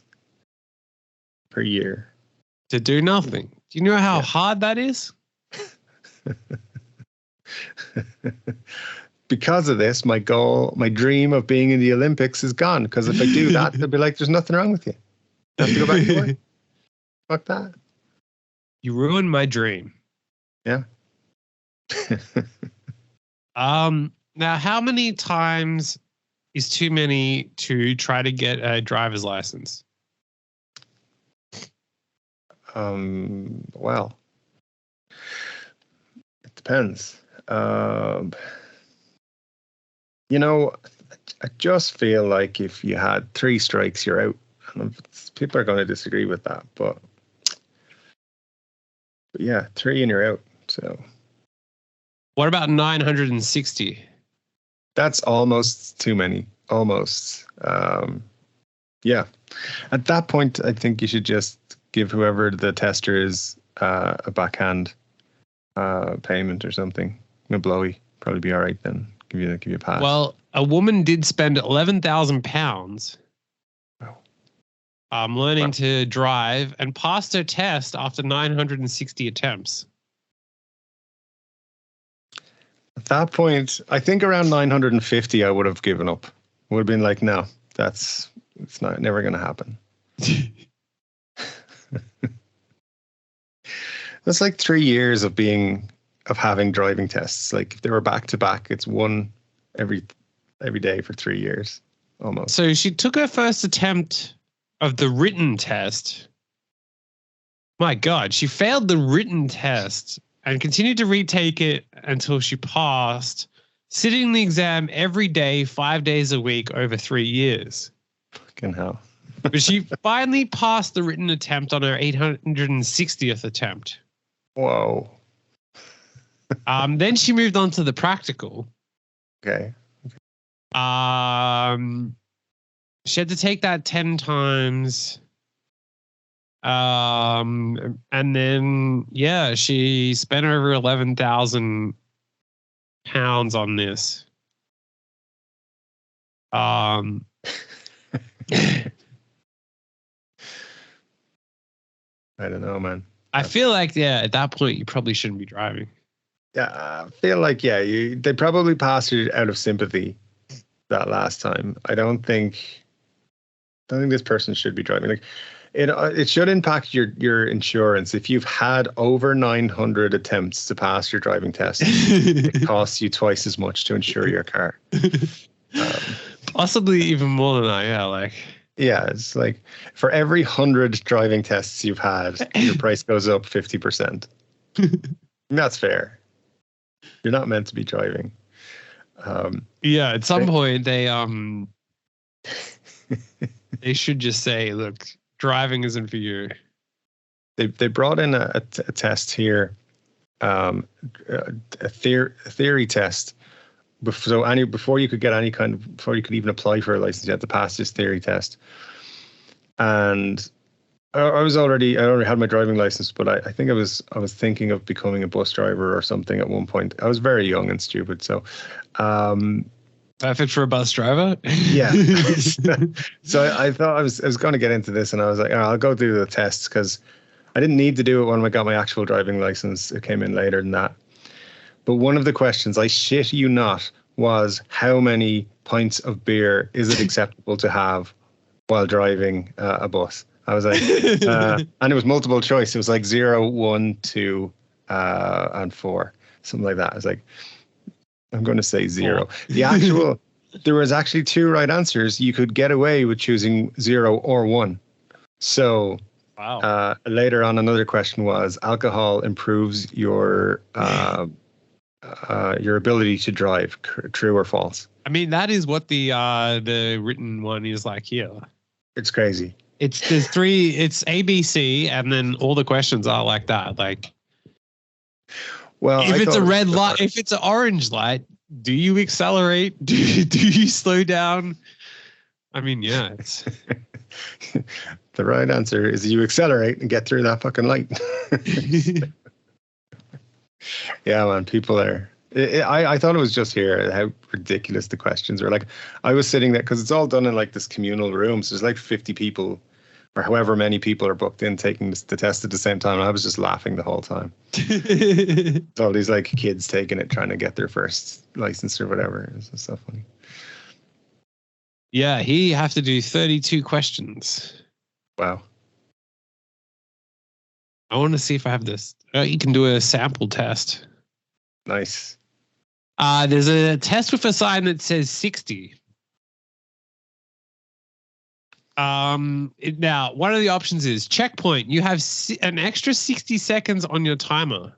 per year. To do nothing. Do you know how hard that is? Because of this, my dream of being in the Olympics is gone. Because if I do that, they'll be like, there's nothing wrong with you. You have to go back to work. Fuck that. You ruined my dream. Yeah. Now, how many times is too many to try to get a driver's license? Well, it depends. You know, I just feel like if you had 3 strikes, you're out. And people are going to disagree with that, but yeah, 3 and you're out. So, what about 960? That's almost too many. Almost. Yeah. At that point, I think you should just give whoever the tester is a backhand payment or something. A blowy. Probably be all right then. Give you a pass. Well, a woman did spend £11,000 learning to drive and passed her test after 960 attempts. At that point, I think around 950, I would have given up. Would have been like, no, it's never going to happen. That's like 3 years of having driving tests. Like if they were back to back, it's one every day for 3 years almost. So she took her first attempt of the written test. My God, she failed the written test and continued to retake it until she passed, sitting the exam every day, 5 days a week over 3 years. Fucking hell. But she finally passed the written attempt on her 860th attempt. Whoa. Then she moved on to the practical. Okay. She had to take that 10 times. And then, she spent over £11,000 on this. I don't know, man. I feel like, at that point, you probably shouldn't be driving. Yeah, I feel like, they probably passed it out of sympathy that last time. I don't think this person should be driving. Like, it should impact your insurance. If you've had over 900 attempts to pass your driving test, it costs you twice as much to insure your car. Possibly even more than that, Yeah, it's like for every 100 driving tests you've had, your price goes up 50%. That's fair. You're not meant to be driving. At some point they should just say, look, driving isn't for you. They brought in a test here, a theory test. So before you could even apply for a license, you had to pass this theory test. And I already had my driving license, but I think I was thinking of becoming a bus driver or something at one point. I was very young and stupid, so perfect for a bus driver. Yeah. So I thought I was going to get into this, and I was like, I'll go do the test, because I didn't need to do it when I got my actual driving license. It came in later than that. But one of the questions, I shit you not, was how many pints of beer is it acceptable to have while driving a bus? I was like, and it was multiple choice. It was like 0, 1, 2, and 4, something like that. I was like, I'm going to say 0. There was actually 2 right answers. You could get away with choosing 0 or 1. So wow. Later on, another question was, alcohol improves your ability to drive. True or false? I mean, that is what the written one is like here. It's crazy. There's 3. It's ABC, and then all the questions are like that. Like, well, if it's a red light, if it's an orange light, do you accelerate? Do you slow down? I mean, yeah. It's The right answer is you accelerate and get through that fucking light. Yeah, man, people are. I thought it was just here how ridiculous the questions were. Like, I was sitting there because it's all done in like this communal room. So there's like 50 people or however many people are booked in taking the test at the same time. And I was just laughing the whole time. All these like kids taking it, trying to get their first license or whatever. It was just so funny. Yeah, he have to do 32 questions. Wow. I want to see if I have this. You can do a sample test. Nice. There's a test with a sign that says 60. Now, one of the options is checkpoint. You have an extra 60 seconds on your timer.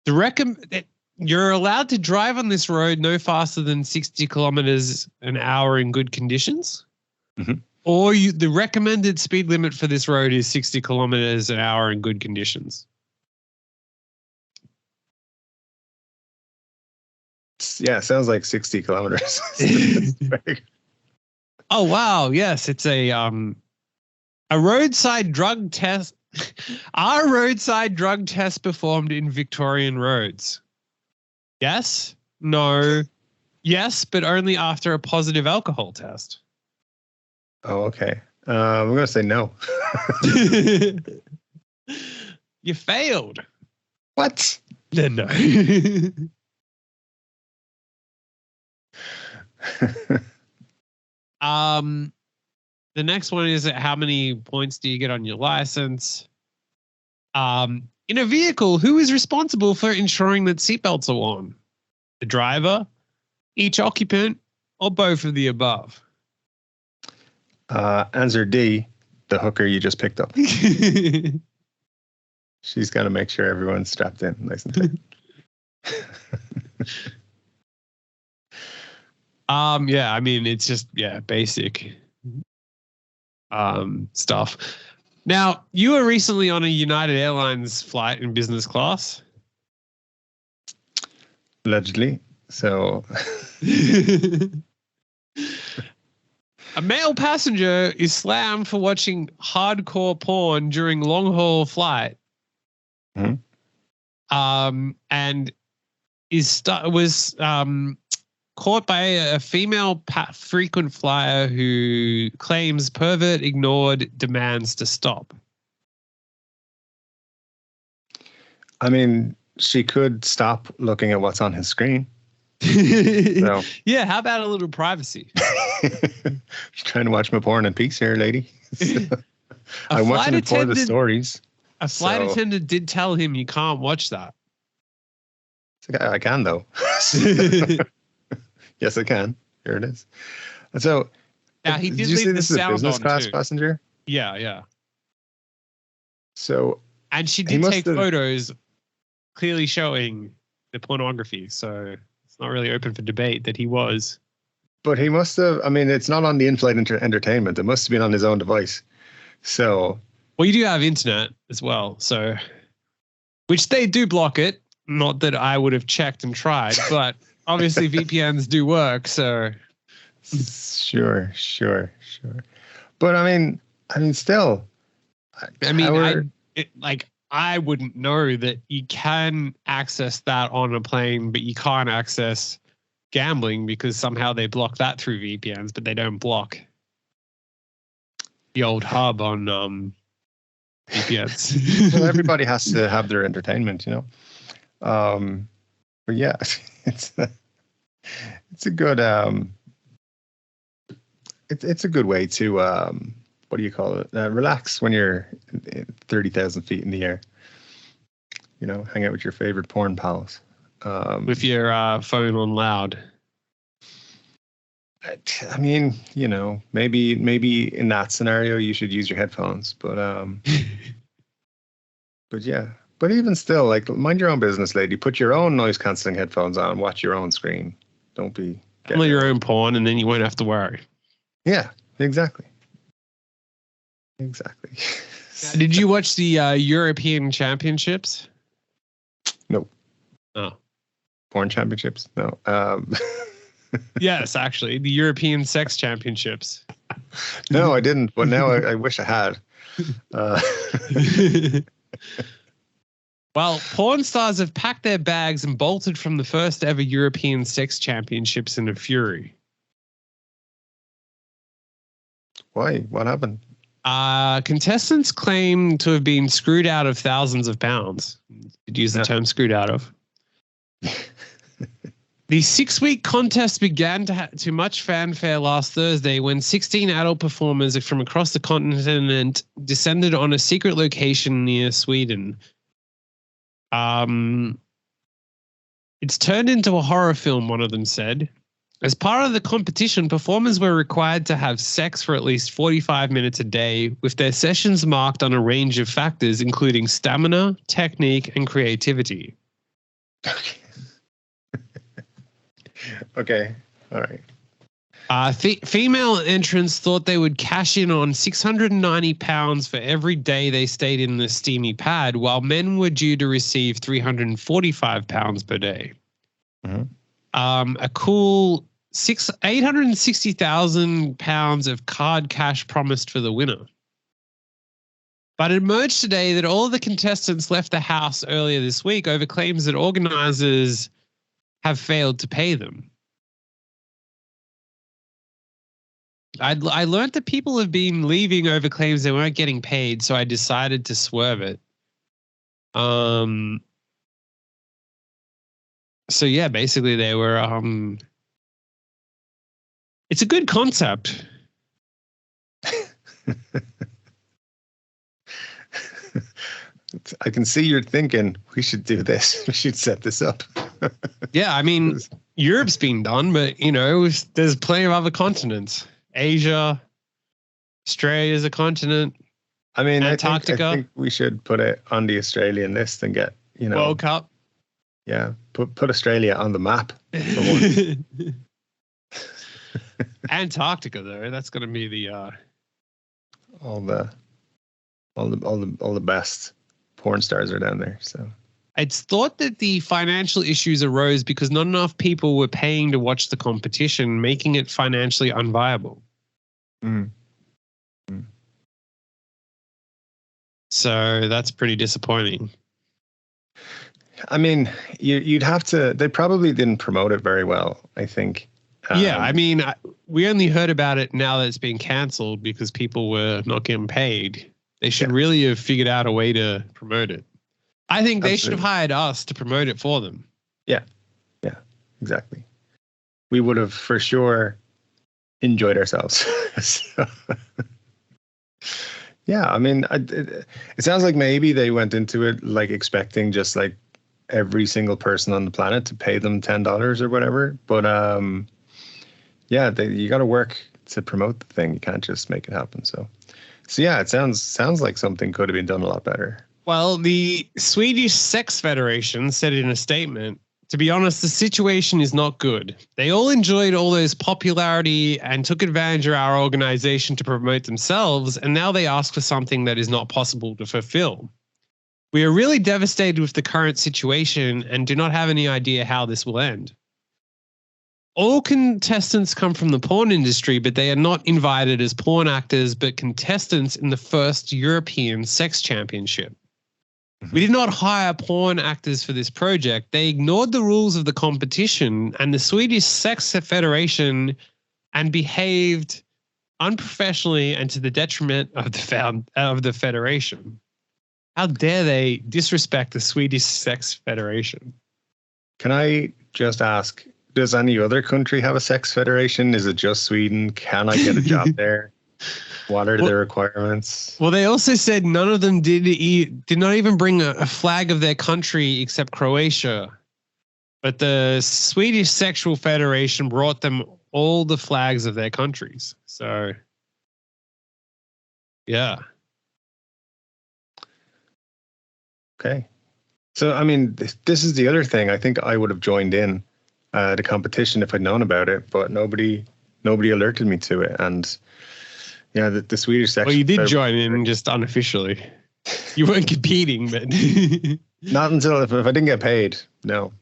You're allowed to drive on this road no faster than 60 kilometers an hour in good conditions. Mm-hmm. Or the recommended speed limit for this road is 60 kilometers an hour in good conditions. Yeah, sounds like 60 kilometers. Oh, wow. Yes, it's a roadside drug test. Are roadside drug tests performed in Victorian roads? Yes. No. Yes, but only after a positive alcohol test. Oh, okay. I'm going to say no. You failed. What? No. The next one is how many points do you get on your license? In a vehicle, who is responsible for ensuring that seatbelts are worn? The driver, each occupant, or both of the above? Answer D, the hooker you just picked up. She's got to make sure everyone's strapped in nice and tight. Yeah, I mean, it's just, basic stuff. Now, you were recently on a United Airlines flight in business class. Allegedly. So a male passenger is slammed for watching hardcore porn during long-haul flight. Mm-hmm. And was caught by a female frequent flyer who claims pervert ignored demands to stop. I mean, she could stop looking at what's on his screen. So. Yeah, how about a little privacy? Trying to watch my porn in peace here, lady. I'm watching it for the stories. A flight attendant did tell him you can't watch that. I can, though. Yes, I can. Here it is. And so, now he did you leave say the this is a sound business on class too. passenger? Yeah. So, and she did take photos clearly showing the pornography. So it's not really open for debate that he was. But he must have. I mean, it's not on the in-flight entertainment. It must have been on his own device. So, well, you do have internet as well. So, which they do block it. Not that I would have checked and tried, but. Obviously, VPNs do work, so. Sure. But I mean, still. I wouldn't know that you can access that on a plane, but you can't access gambling because somehow they block that through VPNs, but they don't block the old hub on VPNs. Well, everybody has to have their entertainment, you know. But yeah, it's a good it's a good way to what do you call it? Relax when you're 30,000 feet in the air. You know, hang out with your favorite porn pals. With your phone on loud. I mean, you know, maybe in that scenario you should use your headphones, but but yeah. But even still, like, mind your own business, lady. Put your own noise cancelling headphones on. Watch your own screen. Don't be. Play your own porn, and then you won't have to worry. Yeah, exactly. Did you watch the European Championships? Nope. Oh. Porn championships? No. Yes, actually, the European Sex Championships. No, I didn't, but now I wish I had. Well, porn stars have packed their bags and bolted from the first ever European Sex Championships in a fury. Why? What happened? Contestants claim to have been screwed out of thousands of pounds. You'd use the term screwed out of. The 6-week contest began to much fanfare last Thursday when 16 adult performers from across the continent descended on a secret location near Sweden. It's turned into a horror film, one of them said. As part of the competition, performers were required to have sex for at least 45 minutes a day, with their sessions marked on a range of factors, including stamina, technique, and creativity. Okay. All right. Female entrants thought they would cash in on £690 for every day they stayed in the steamy pad, while men were due to receive £345 per day. Mm-hmm. A cool £860,000 of card cash promised for the winner. But it emerged today that all of the contestants left the house earlier this week over claims that organizers have failed to pay them. I learned that people have been leaving over claims they weren't getting paid, so I decided to swerve it. So yeah, basically they were it's a good concept. I can see you're thinking we should do this. We should set this up. Yeah, I mean, Europe's been done, but there's plenty of other continents. Asia, Australia is a continent. I mean, Antarctica. I think we should put it on the Australian list and get, World Cup. Yeah, put Australia on the map. Antarctica, though, that's going to be the all the best porn stars are down there. So it's thought that the financial issues arose because not enough people were paying to watch the competition, making it financially unviable. Mm. So that's pretty disappointing. I mean, you'd have to. They probably didn't promote it very well, I think. Yeah, I mean, we only heard about it now that it's been cancelled because people were not getting paid. They should really have figured out a way to promote it. I think they should have hired us to promote it for them. Yeah, exactly. We would have for sure enjoyed ourselves. So, yeah, I mean, it sounds like maybe they went into it like expecting just like every single person on the planet to pay them $10 or whatever. But yeah, you got to work to promote the thing. You can't just make it happen. So yeah, it sounds like something could have been done a lot better. Well, the Swedish Sex Federation said in a statement, to be honest, the situation is not good. They all enjoyed all those popularity and took advantage of our organization to promote themselves, and now they ask for something that is not possible to fulfill. We are really devastated with the current situation and do not have any idea how this will end. All contestants come from the porn industry, but they are not invited as porn actors, but contestants in the first European Sex Championship. We did not hire porn actors for this project. They ignored the rules of the competition and the Swedish Sex Federation and behaved unprofessionally and to the detriment of the federation. How dare they disrespect the Swedish Sex Federation? Can I just ask, does any other country have a sex federation? Is it just Sweden? Can I get a job there? What are the requirements? Well, they also said none of them did not even bring a flag of their country except Croatia. But the Swedish Sexual Federation brought them all the flags of their countries. So, yeah. Okay. So, I mean, this is the other thing. I think I would have joined in the competition if I'd known about it, but nobody alerted me to it. And yeah, the Swedish section. Well, you did join in just unofficially. You weren't competing, but not until if I didn't get paid. No.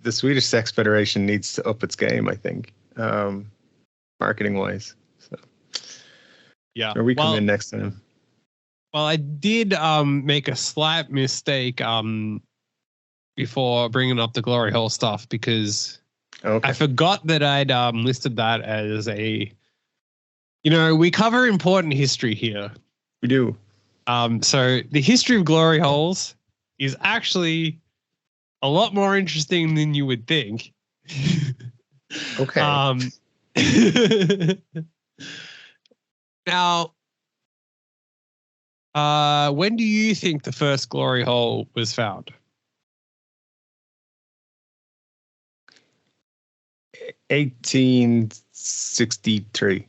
the Swedish Sex Federation needs to up its game, I think, marketing wise. So yeah, or we come in next time. Well, I did make a slight mistake before bringing up the glory hole stuff because I forgot that I'd listed that as a. We cover important history here. We do. So the history of glory holes is actually a lot more interesting than you would think. Okay. Now, when do you think the first glory hole was found? 1863.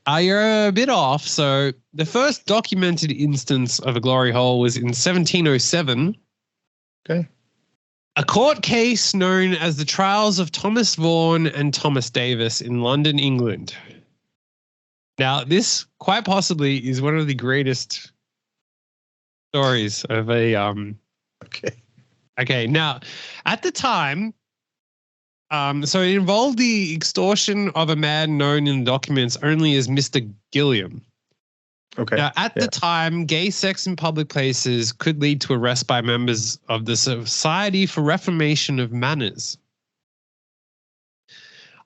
You're a bit off. So the first documented instance of a glory hole was in 1707. Okay. A court case known as the trials of Thomas Vaughan and Thomas Davis in London, England. Now, this quite possibly is one of the greatest stories of a Okay. Now, at the time, so it involved the extortion of a man known in the documents only as Mr. Gilliam. Okay. Now, at the time, gay sex in public places could lead to arrest by members of the Society for Reformation of Manners.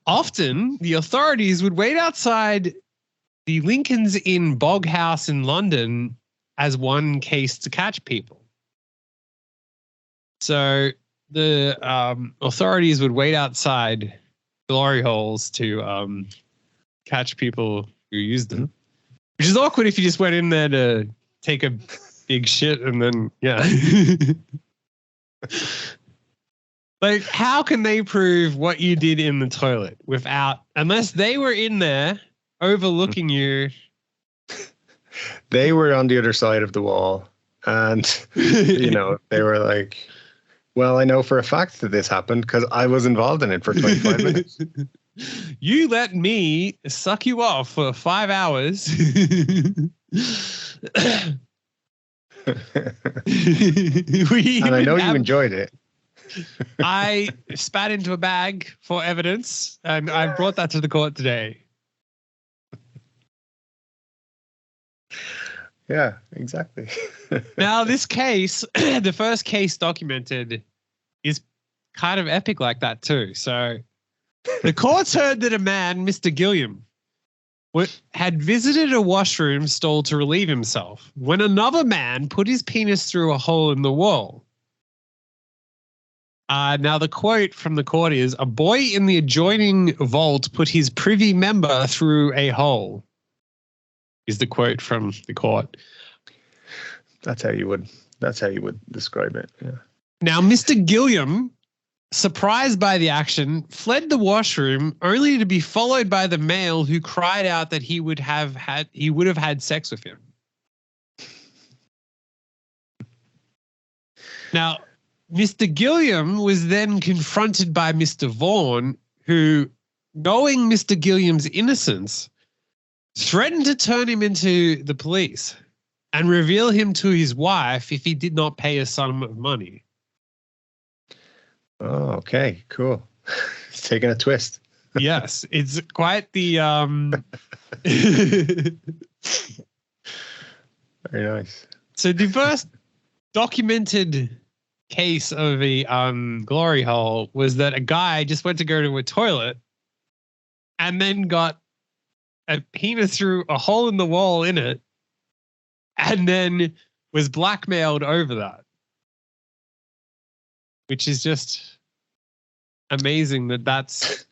Often, the authorities would wait outside the Lincoln's Inn Bog House in London as one case to catch people. So the authorities would wait outside glory holes to catch people who used them, which is awkward if you just went in there to take a big shit and then, Like, how can they prove what you did in the toilet unless they were in there overlooking you? They were on the other side of the wall and, they were like, well, I know for a fact that this happened because I was involved in it for 25 minutes. You let me suck you off for 5 hours. And I know you enjoyed it. I spat into a bag for evidence, and I brought that to the court today. Yeah, exactly. Now, this case, the first case documented, is kind of epic like that too. So the courts heard that a man, Mr. Gilliam, had visited a washroom stall to relieve himself when another man put his penis through a hole in the wall. Now, the quote from the court is, "A boy in the adjoining vault put his privy member through a hole," is the quote from the court. That's how you would describe it. Yeah. Now, Mr. Gilliam, surprised by the action, fled the washroom only to be followed by the male who cried out that he would have had sex with him. Now, Mr. Gilliam was then confronted by Mr. Vaughan, who, knowing Mr. Gilliam's innocence, threatened to turn him into the police and reveal him to his wife if he did not pay a sum of money. Oh, okay, cool. It's taking a twist. Yes, it's quite the Very nice. So the first documented case of a glory hole was that a guy just went to go to a toilet and then got a penis through a hole in the wall in it and then was blackmailed over that. Which is just amazing that's...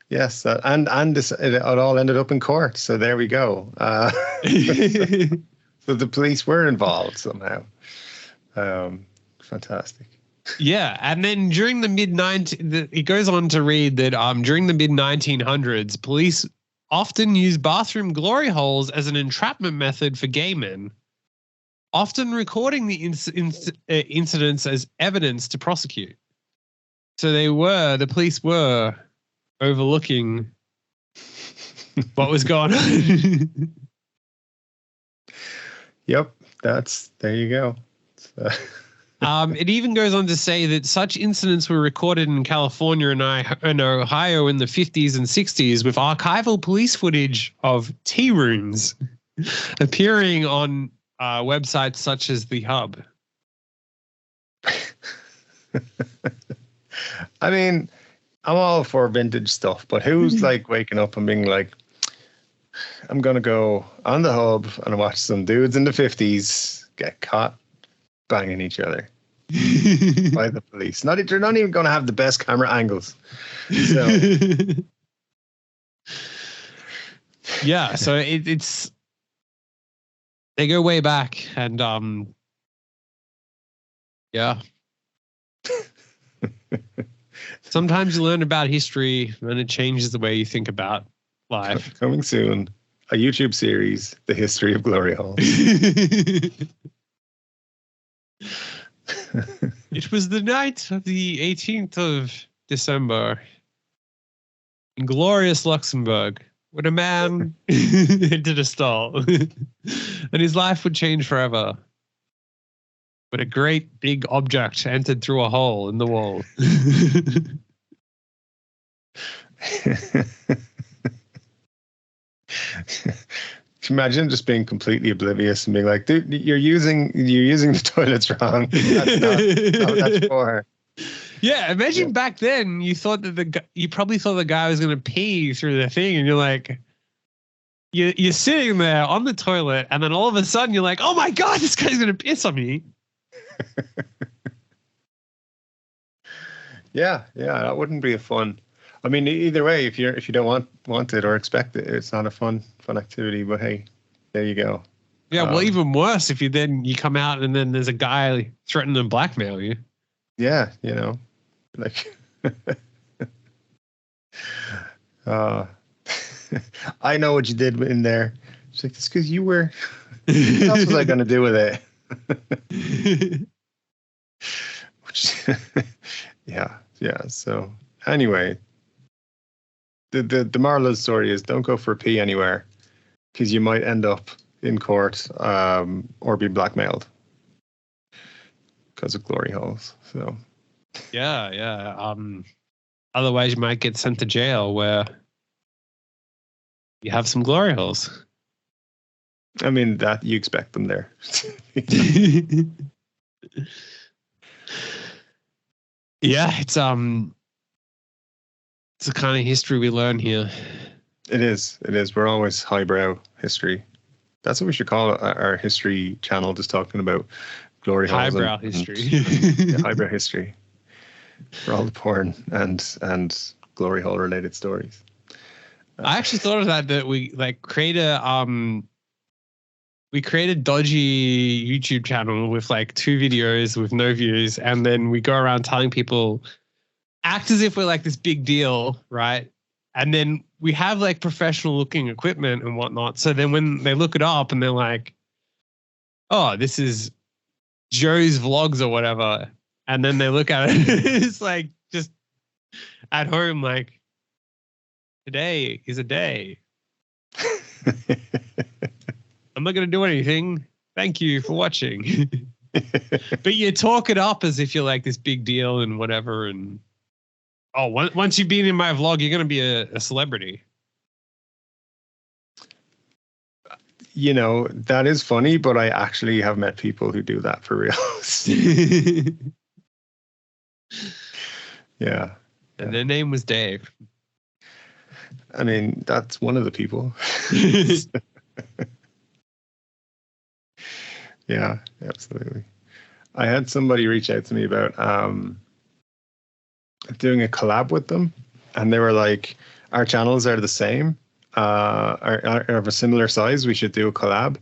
Yes, and this, it all ended up in court. So there we go. So the police were involved somehow. Fantastic. Yeah, and then during the it goes on to read that during the mid-1900s, police often used bathroom glory holes as an entrapment method for gay men, often recording the incidents as evidence to prosecute. So the police were overlooking what was going on. Yep, there you go. It even goes on to say that such incidents were recorded in California and Ohio in the 50s and 60s, with archival police footage of tea rooms appearing on websites such as The Hub. I mean, I'm all for vintage stuff, but who's like waking up and being like, I'm going to go on The Hub and watch some dudes in the 50s get caught banging each other by the police. They're not even going to have the best camera angles. So yeah, so it's they go way back, and yeah. Sometimes you learn about history and it changes the way you think about life. Coming soon, a YouTube series, The History of Gloryholes. It was the night of the 18th of December in glorious Luxembourg when a man entered a stall and his life would change forever. But a great big object entered through a hole in the wall. Imagine just being completely oblivious and being like, dude, you're using the toilets wrong. That's not what that's for. Yeah, imagine back then you thought that you probably thought the guy was going to pee through the thing, and you're like, you're sitting there on the toilet, and then all of a sudden you're like, oh my God, this guy's going to piss on me. Yeah, that wouldn't be a fun. I mean, either way, if you don't want it or expect it, it's not a fun activity. But hey, there you go. Yeah, well, even worse if you come out and then there's a guy threatening to blackmail you. Yeah, like I know what you did in there. It's like, it's because you were. What else was I going to do with it? Yeah. So anyway, the moral of the story is don't go for a pee anywhere, because you might end up in court or be blackmailed because of glory holes. So yeah. Otherwise, you might get sent to jail where you have some glory holes. I mean, that you expect them there. Yeah, it's the kind of history we learn here. It is. We're always highbrow history. That's what we should call our history channel, just talking about glory holes. Highbrow history. Highbrow history. For all the porn and glory hole related stories. I actually thought of that we like create a dodgy YouTube channel with like 2 videos with no views, and then we go around telling people, act as if we're like this big deal, right? And then we have like professional looking equipment and whatnot. So then when they look it up and they're like, oh, this is Joe's vlogs or whatever. And then they look at it, it's like just at home, like, today is a day. I'm not going to do anything. Thank you for watching. But you talk it up as if you're like this big deal and whatever. And once you've been in my vlog, you're going to be a celebrity. That is funny, but I actually have met people who do that for real. Yeah. And their name was Dave. I mean, that's one of the people. Yeah, absolutely. I had somebody reach out to me about doing a collab with them, and they were like, our channels are the same, are of a similar size, we should do a collab.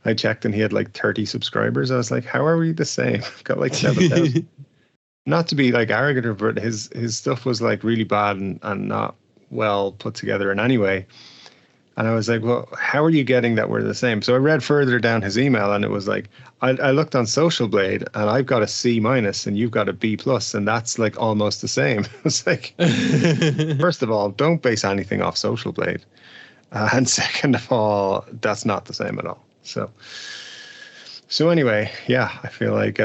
I checked and he had like 30 subscribers. I was like, how are we the same? Got like 7,000. Not to be like arrogant, but his stuff was like really bad and not well put together in any way. And I was like, well, how are you getting that we're the same? So I read further down his email, and it was like, I looked on Social Blade and I've got a C- and you've got a B+, and that's like almost the same. It's like, first of all, don't base anything off Social Blade. And second of all, that's not the same at all. So So anyway, yeah, I feel like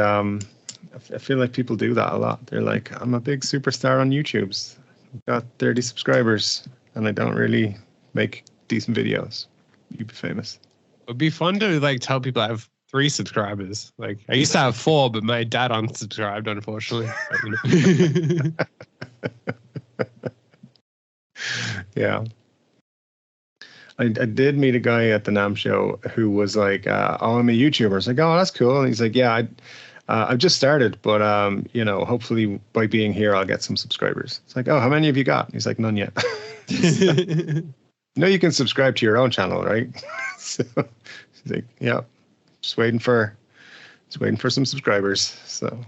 people do that a lot. They're like, I'm a big superstar on YouTube's. I've got 30 subscribers and I don't really make decent videos. You'd be famous. It'd be fun to like tell people I have 3 subscribers. Like I used to have 4, but my dad unsubscribed, unfortunately. Yeah. I did meet a guy at the NAMM show who was like, oh, I'm a YouTuber. I was like, oh, that's cool. And he's like, yeah, I've just started, but hopefully by being here, I'll get some subscribers. It's like, oh, how many have you got? He's like, none yet. No, you can subscribe to your own channel, right? So he's like, yeah, just waiting for some subscribers. So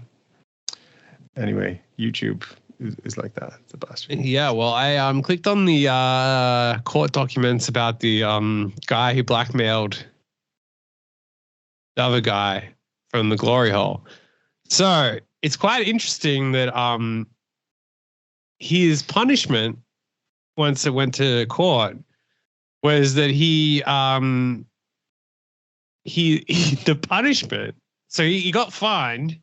anyway, YouTube is like that. It's a bastard. Yeah, well, I clicked on the court documents about the guy who blackmailed the other guy from the glory hole. So it's quite interesting that his punishment, once it went to court, was that he the punishment. So he got fined,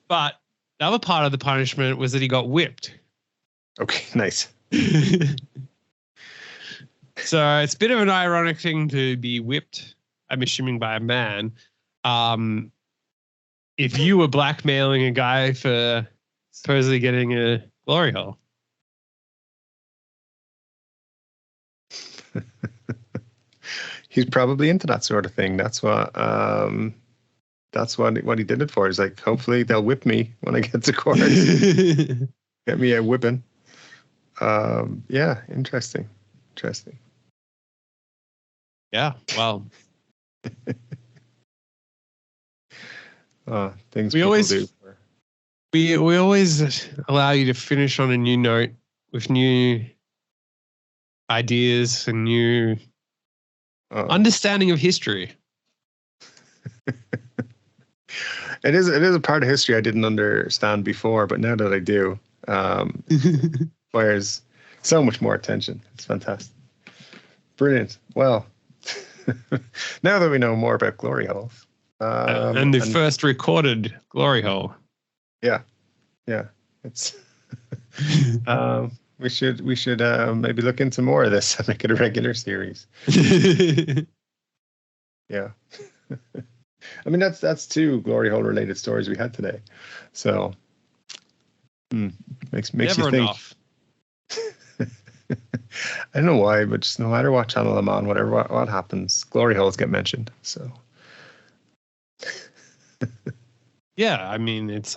but the other part of the punishment was that he got whipped. Okay, nice. So it's a bit of an ironic thing to be whipped, I'm assuming, by a man. If you were blackmailing a guy for supposedly getting a glory hole. He's probably into that sort of thing. That's what he did it for. He's like, hopefully they'll whip me when I get to court. Get me a whipping. Yeah, interesting. Yeah, well. Things we people always do. We always allow you to finish on a new note with new ideas and new understanding of history. It is a part of history I didn't understand before, but now that I do, requires so much more attention. It's fantastic. Brilliant. Well, now that we know more about glory holes. And the first recorded glory hole. Yeah. It's we should maybe look into more of this and make it a regular series. Yeah. I mean, that's 2 glory hole related stories we had today. So makes Never you think. Enough. I don't know why, but just no matter what channel I'm on, whatever what happens, glory holes get mentioned. So yeah, I mean, it's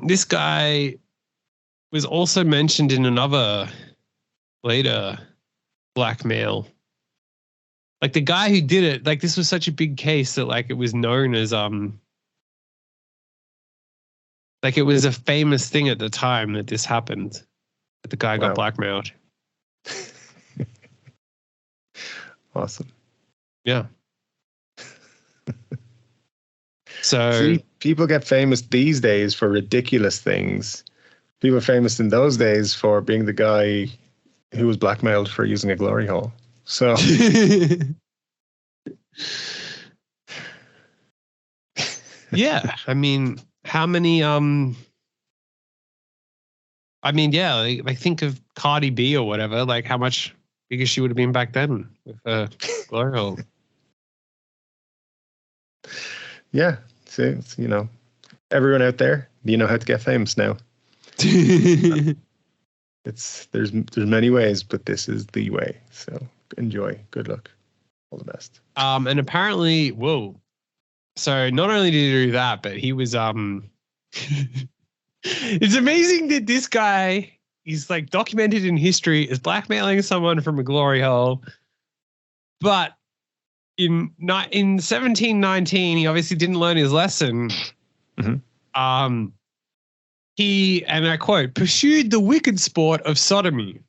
this guy was also mentioned in another later blackmail. Like the guy who did it, like this was such a big case that like it was known as like it was a famous thing at the time that this happened, that the guy got blackmailed. Awesome. Yeah. So see, people get famous these days for ridiculous things. People are famous in those days for being the guy who was blackmailed for using a glory hole. So yeah, I mean, how many like think of Cardi B or whatever, like how much bigger she would have been back then with a glory hole. Yeah, so everyone out there, you know how to get famous now. There's many ways, but this is the way. So enjoy. Good luck. All the best. And apparently, so not only did he do that, but he was it's amazing that this guy is like documented in history as blackmailing someone from a glory hole, but in 1719 he obviously didn't learn his lesson. He, and I quote, pursued the wicked sport of sodomy.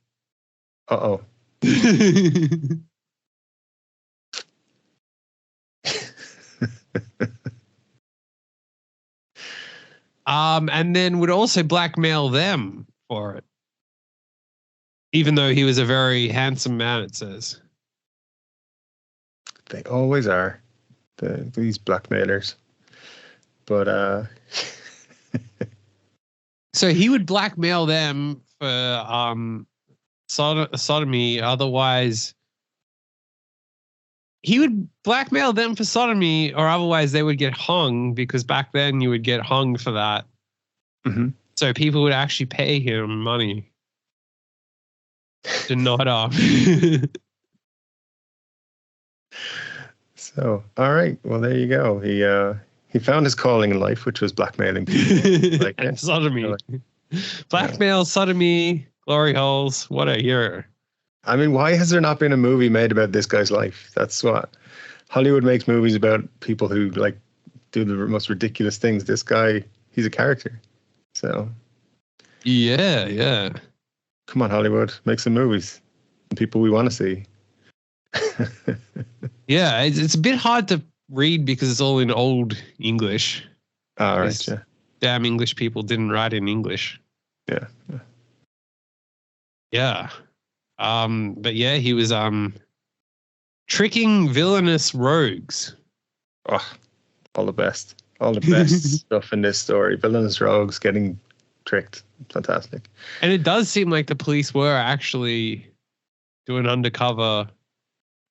And then would also blackmail them for it, even though he was a very handsome man, it says. They always are. These blackmailers. But So he would blackmail them for sodomy. Otherwise, he would blackmail them for sodomy, or otherwise they would get hung, because back then you would get hung for that. Mhm. So people would actually pay him money to nod off. So, all right. Well, there you go. He found his calling in life, which was blackmailing people. Like And it. sodomy. Like, Blackmail, sodomy, glory holes. What a hero. I mean, why has there not been a movie made about this guy's life? That's what Hollywood makes movies about, people who like do the most ridiculous things. This guy, he's a character. So, Yeah. come on, Hollywood, make some movies. People we want to see. Yeah, it's a bit hard to read because it's all in old English. All right, These yeah. Damn English people didn't write in English. Yeah. Yeah. But yeah, he was tricking villainous rogues. Oh, all the best. All the best stuff in this story. Villainous rogues getting tricked. Fantastic. And it does seem like the police were actually doing undercover,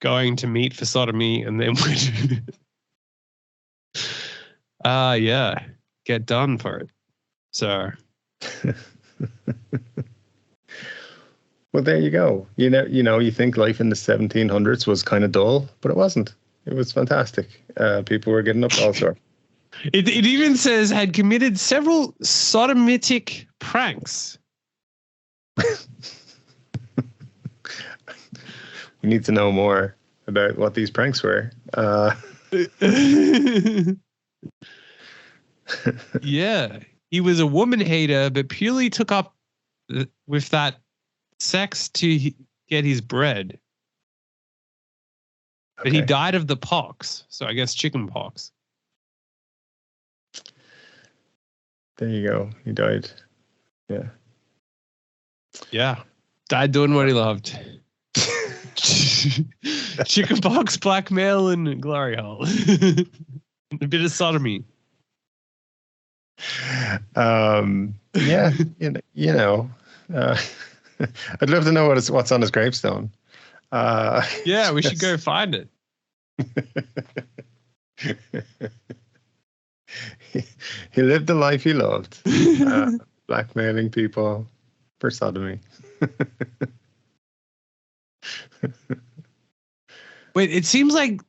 going to meet for sodomy, and then would get done for it. So Well, there you go. You think life in the 1700s was kind of dull, but it wasn't. It was fantastic. People were getting up to all sorts. it even says had committed several sodomitic pranks. We need to know more about what these pranks were. Yeah, he was a woman hater, but purely took up with that sex to get his bread. But he Okay. died of the pox, so I guess chicken pox. There you go. He died. Yeah. Yeah, died doing what he loved. Chicken pox, blackmail, and glory hole. And a bit of sodomy. Yeah. I'd love to know what's on his gravestone. Yeah, we should go find it. He lived the life he loved, blackmailing people for sodomy. Wait, it seems like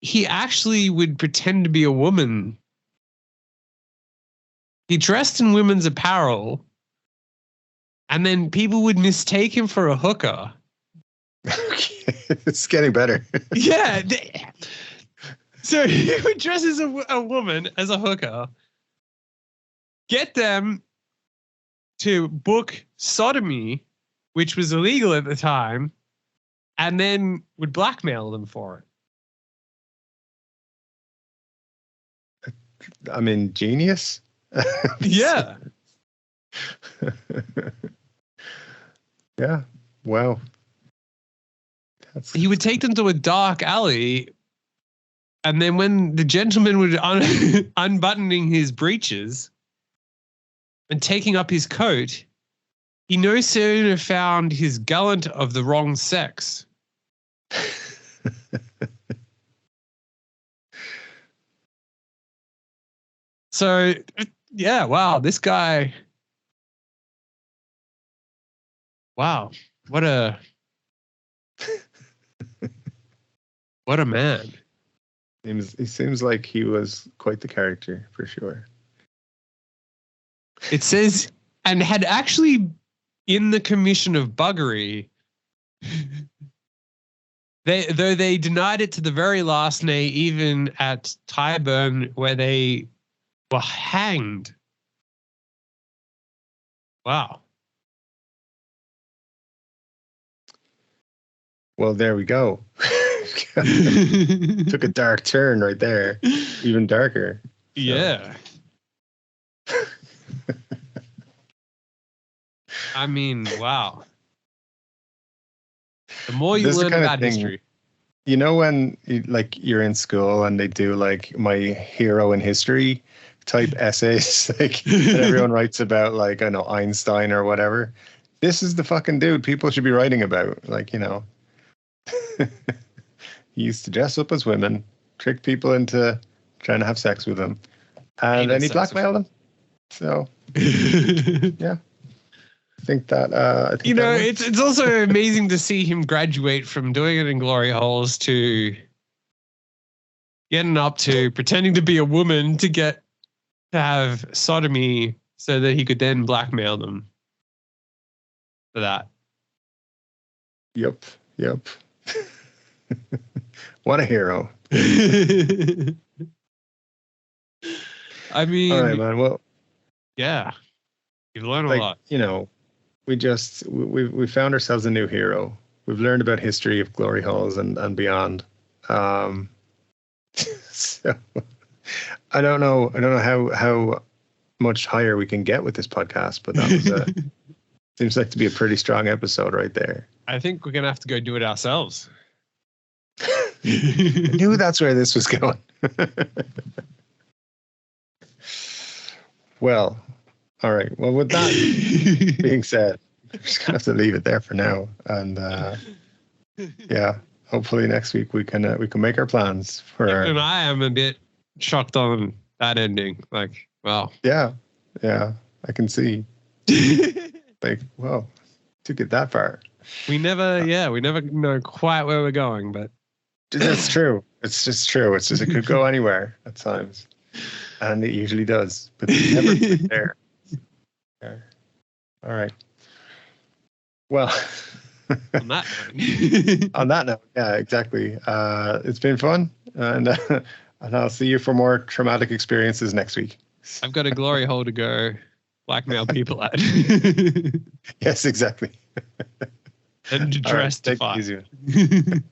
he actually would pretend to be a woman. He dressed in women's apparel, and then people would mistake him for a hooker. It's getting better. Yeah. So he would dress as a woman, as a hooker, get them to book sodomy, which was illegal at the time, and then would blackmail them for it. I mean, genius. Yeah. Yeah. Wow. He would take them to a dark alley, and then when the gentleman would unbuttoning his breeches and taking up his coat, he no sooner found his gallant of the wrong sex. So, yeah, wow, this guy. Wow, what a man. He seems like he was quite the character, for sure. It says, and had actually in the commission of buggery, though they denied it to the very last nay, even at Tyburn, where they were hanged. Wow. Well, there we go. Took a dark turn right there. Even darker. So. Yeah. I mean, wow. The more you learn about history. You know when you're in school and they do like my hero in history type essays, like that everyone writes about, like, I know, Einstein or whatever. This is the fucking dude people should be writing about. Like, you know, he used to dress up as women, trick people into trying to have sex with him, and then he blackmailed them. So, yeah. I think that it's also amazing to see him graduate from doing it in glory holes to getting up to pretending to be a woman to have sodomy so that he could then blackmail them for that. Yep. What a hero. I mean, all right, man. Well, yeah, you've learned a lot. You know, we found ourselves a new hero. We've learned about history of glory holes and beyond. So I don't know how much higher we can get with this podcast, but that was seems like to be a pretty strong episode right there. I think we're gonna have to go do it ourselves. I knew that's where this was going. Well, all right. Well, with that being said, we're just gonna have to leave it there for now. And yeah, hopefully next week we can make our plans for. And I am a bit shocked on that ending. Like, wow. Yeah, I can see. Like, whoa, took it that far. We never know quite where we're going, but that's true. It's just true. It's just, it could go anywhere at times, and it usually does, but it's never there. Yeah. All right. Well, on that note, yeah, exactly. It's been fun, and I'll see you for more traumatic experiences next week. I've got a glory hole to go blackmail people at. Yes, exactly. And to dress to fight. Take it easy.